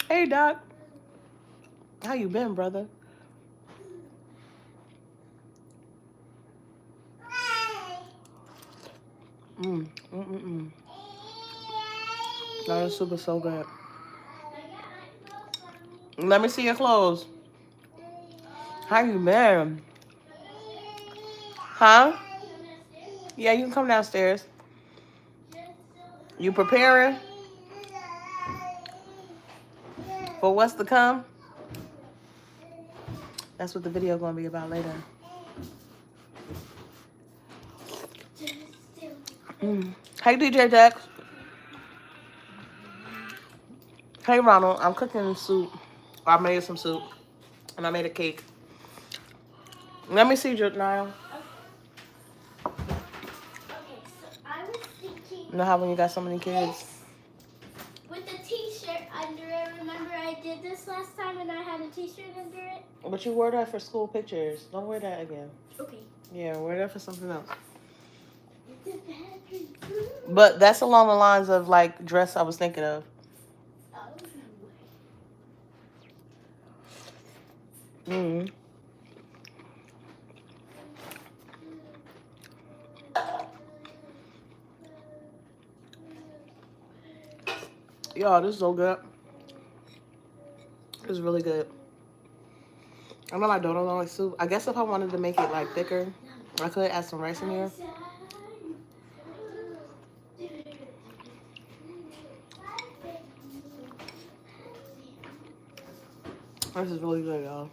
Hey, Doc. How you been, brother? That soup is so good. Let me see your clothes. How you been? Huh? Yeah, you can come downstairs. You preparing for what's to come? That's what the video gonna be about later. Hey, DJ Dex. Hey, Ronald. I'm cooking soup. I made some soup. And I made a cake. Let me see, Niall. Okay, so I was thinking. You know how when you got so many kids? This, with the t-shirt under it. Remember I did this last time and I had a t-shirt under it? But you wore that for school pictures. Don't wear that again. Okay. Yeah, wear that for something else. It's a bad. But that's along the lines of, like, dress I was thinking of. Mm-hmm. Y'all, this is so good. It's really good. I know my daughter don't like soup. I guess if I wanted to make it, like, thicker, I could add some rice in here. This is really good, y'all.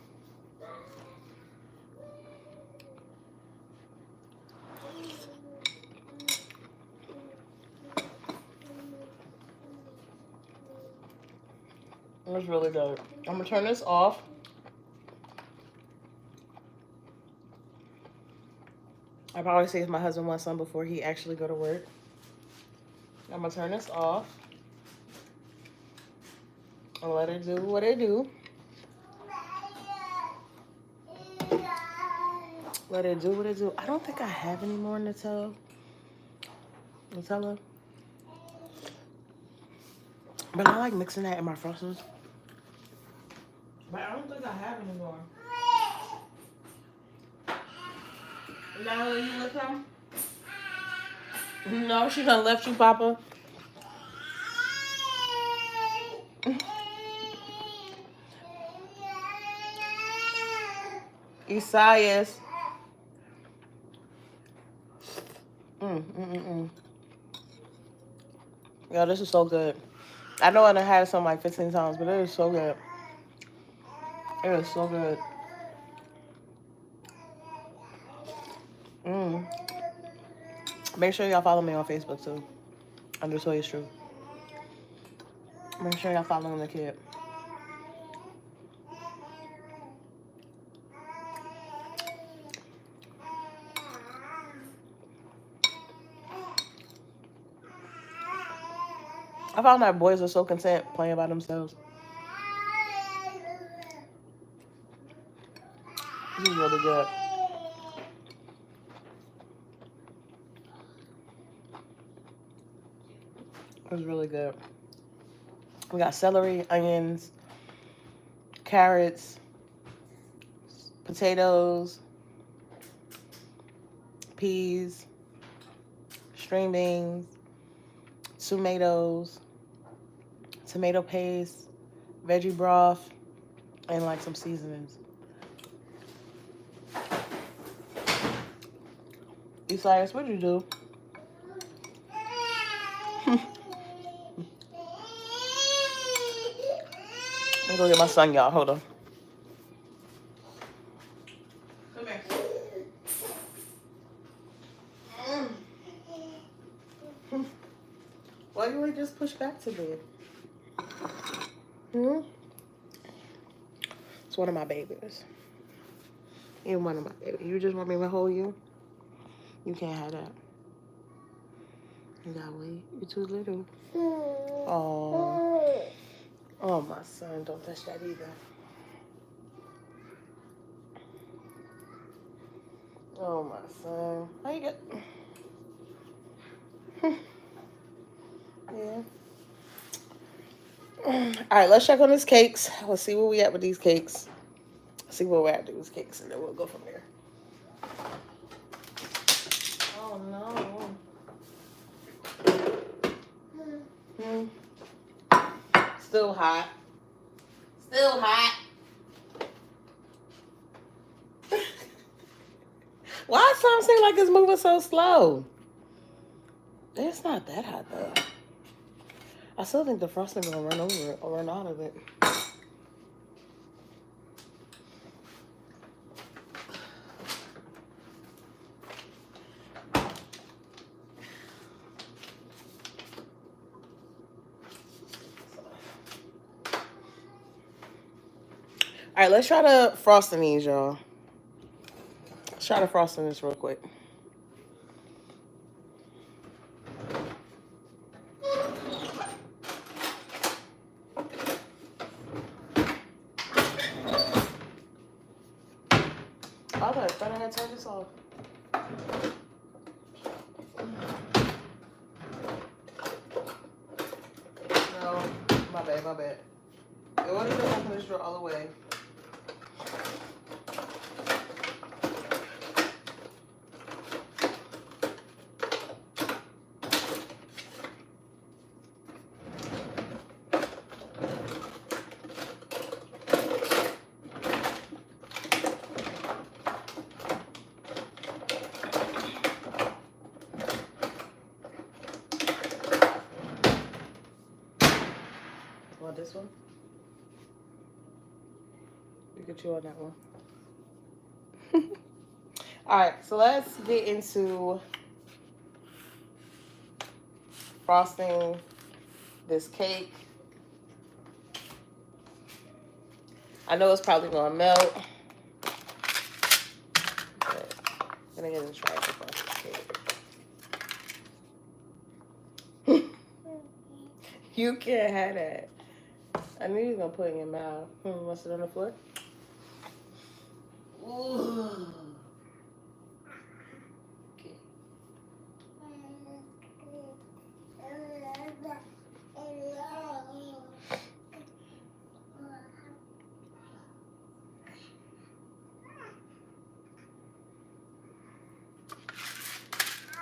It's really good. I'm gonna turn this off. I probably see if my husband wants some before he actually go to work. I'm gonna turn this off and let it do what it do. Let it do what it do. I don't think I have any more Nutella. But I like mixing that in my frosters. But I don't think I have any more. Now you with him? No, she done left you, Papa. Isaias. Yo, this is so good. I know I done had some like 15 times, but it is so good. It is so good. Make sure y'all follow me on Facebook too. Under Toya's Truth. Make sure y'all following the kid. I found that boys are so content playing by themselves. This is really good. It's really good. We got celery, onions, carrots, potatoes, peas, string beans, tomatoes, tomato paste, veggie broth, and like some seasonings. Esias, what'd you do? Let me go get my son, y'all. Hold on. Come here. Why you ain't just push back to bed? It's one of my babies. You're one of my babies. You just want me to hold you? You can't have that. You gotta wait. You're too little. Oh. Oh, my son. Don't touch that either. Oh, my son. How you get... Yeah. All right, let's check on these cakes. Let's see where we at with these cakes. See where we're at with these cakes, and then we'll go from there. Oh, no. Still hot. Still hot. Why does something seem like it's moving so slow? It's not that hot, though. I still think the frosting gonna run over it or run out of it. All right, let's try to frosting these, y'all. Let's try to frosting this real quick. Okay, better not turn this off. No, my bad, my bad. It wasn't gonna open this drawer all the way. Want this one? You can chew on that one. All right, so let's get into frosting this cake. I know it's probably gonna melt. But I'm gonna get in try to frost this cake. You can't have that. I knew you were gonna put it in your mouth. Want to sit on the floor? Ooh. Okay.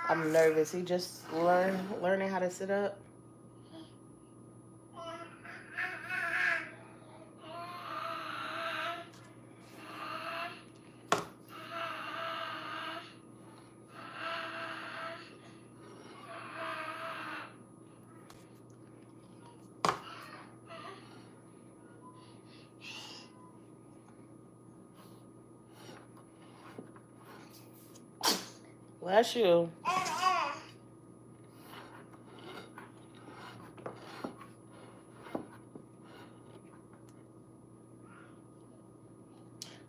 I'm nervous. He just learning how to sit up. Bless you.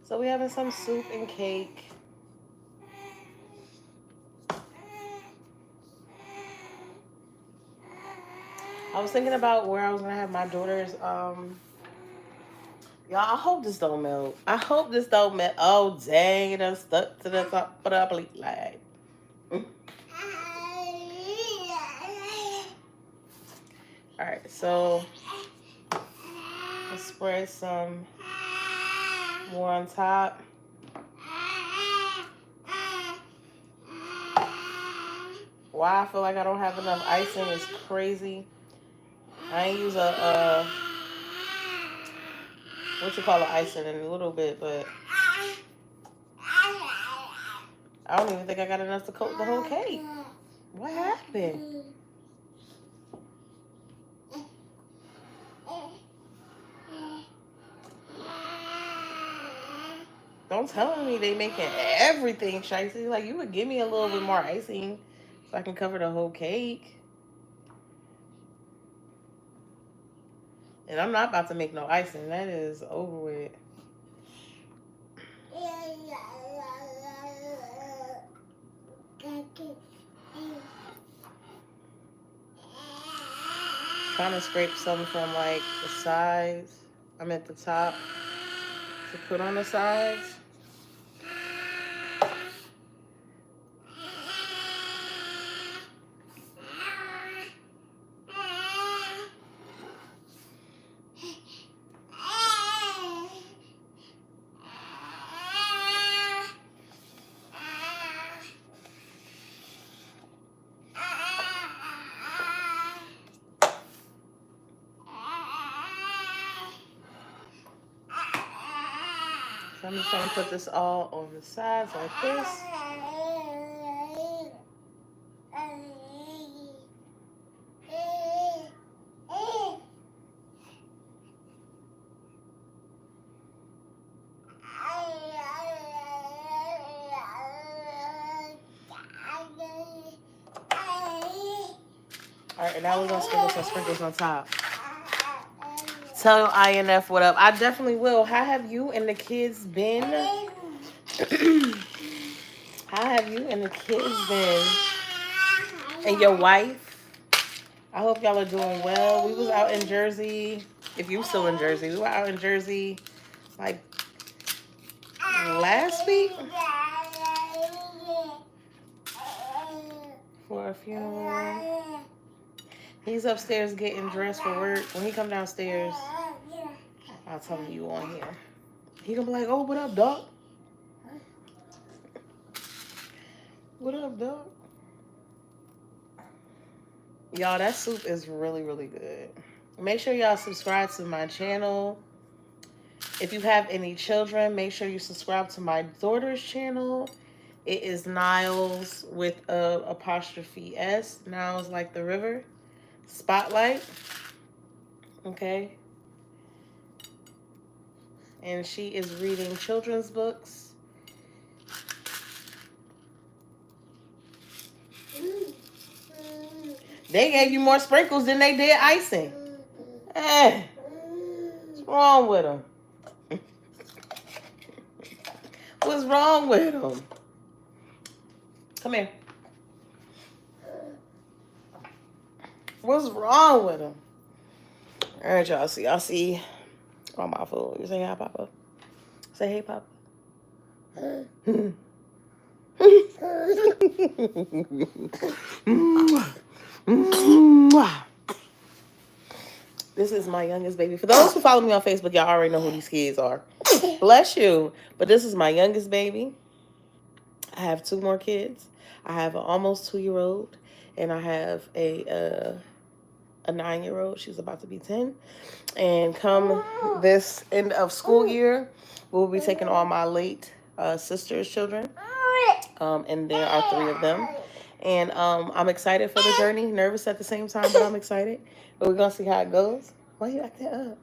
So we having some soup and cake. I was thinking about where I was gonna have my daughter's. Y'all, I hope this don't melt. I hope this don't melt. Oh dang, it done stuck to the top of the plate line. All right, so let's spread some more on top. Why I feel like I don't have enough icing is crazy. I ain't use a what you call it, icing in a little bit, but I don't even think I got enough to coat the whole cake. What happened? Don't tell me they making everything shicey. Like, you would give me a little bit more icing so I can cover the whole cake. And I'm not about to make no icing. That is over with. Trying to scrape some from like the sides. I'm at the top to put on the sides. So I'm just going to put this all on the sides like this. All right, and now we're going to sprinkle some sprinkles on top. Tell INF what up. I definitely will. How have you and the kids been? How have you and the kids been? And your wife? I hope y'all are doing well. We was out in Jersey. If you still in Jersey. We were out in Jersey like last week for a funeral. He's upstairs getting dressed for work. When he come downstairs, I'll tell him you on here. He gonna be like, oh, what up, dog? What up, dog? Y'all, that soup is really, really good. Make sure y'all subscribe to my channel. If you have any children, make sure you subscribe to my daughter's channel. It is Niles with a apostrophe S. Niles like the river. Spotlight. Okay. And she is reading children's books. They gave you more sprinkles than they did icing. What's wrong with them? What's wrong with them? Come here. What's wrong with them? All right, y'all. See, all my food. You say hi, Papa. Say hey, Papa. This is my youngest baby. For those who follow me on Facebook, y'all already know who these kids are. Bless you. But this is my youngest baby. I have 2 more kids. I have an almost 2-year-old, and I have a 9-year-old. She's about to be 10. And come this end of school year, we'll be taking all my late sister's children. And there are 3 of them. And I'm excited for the journey. Nervous at the same time, but I'm excited. But we're going to see how it goes. Why you acting up?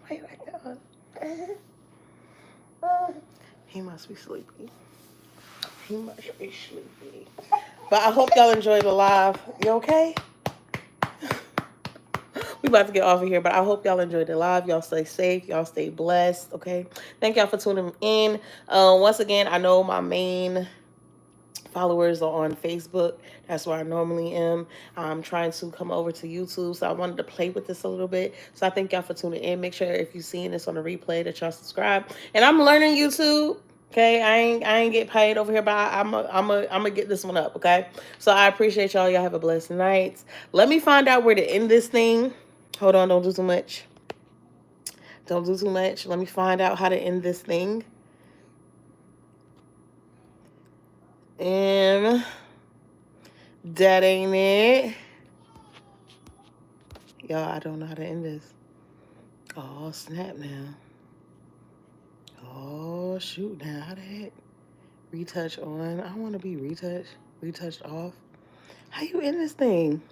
Why you acting up? He must be sleepy. He must be sleepy. But I hope y'all enjoy the live. You okay? We about to get off of here, but I hope y'all enjoyed the live. Y'all stay safe. Y'all stay blessed. Okay. Thank y'all for tuning in. Once again, I know my main followers are on Facebook. That's where I normally am. I'm trying to come over to YouTube, so I wanted to play with this a little bit. So I thank y'all for tuning in. Make sure if you're seeing this on a replay that y'all subscribe. And I'm learning YouTube. Okay, I ain't get paid over here, but I'm a get this one up. Okay, so I appreciate y'all. Y'all have a blessed night. Let me find out where to end this thing. Hold on, don't do too much. Don't do too much. Let me find out how to end this thing. And that ain't it. Y'all, I don't know how to end this. Oh, snap now. Oh, shoot now. How the heck? Retouch on. I want to be retouched. Retouched off. How you end this thing?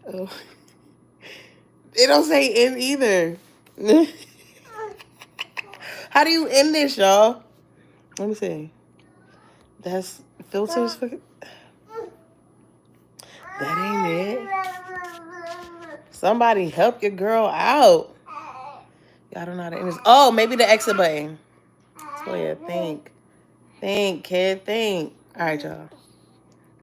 Oh. It don't say end either. How do you end this, y'all? Let me see. That's filters for... That ain't it. Somebody help your girl out. Y'all don't know how to end this. Oh, maybe the exit button. Toya, think. Think, kid, think. All right, y'all.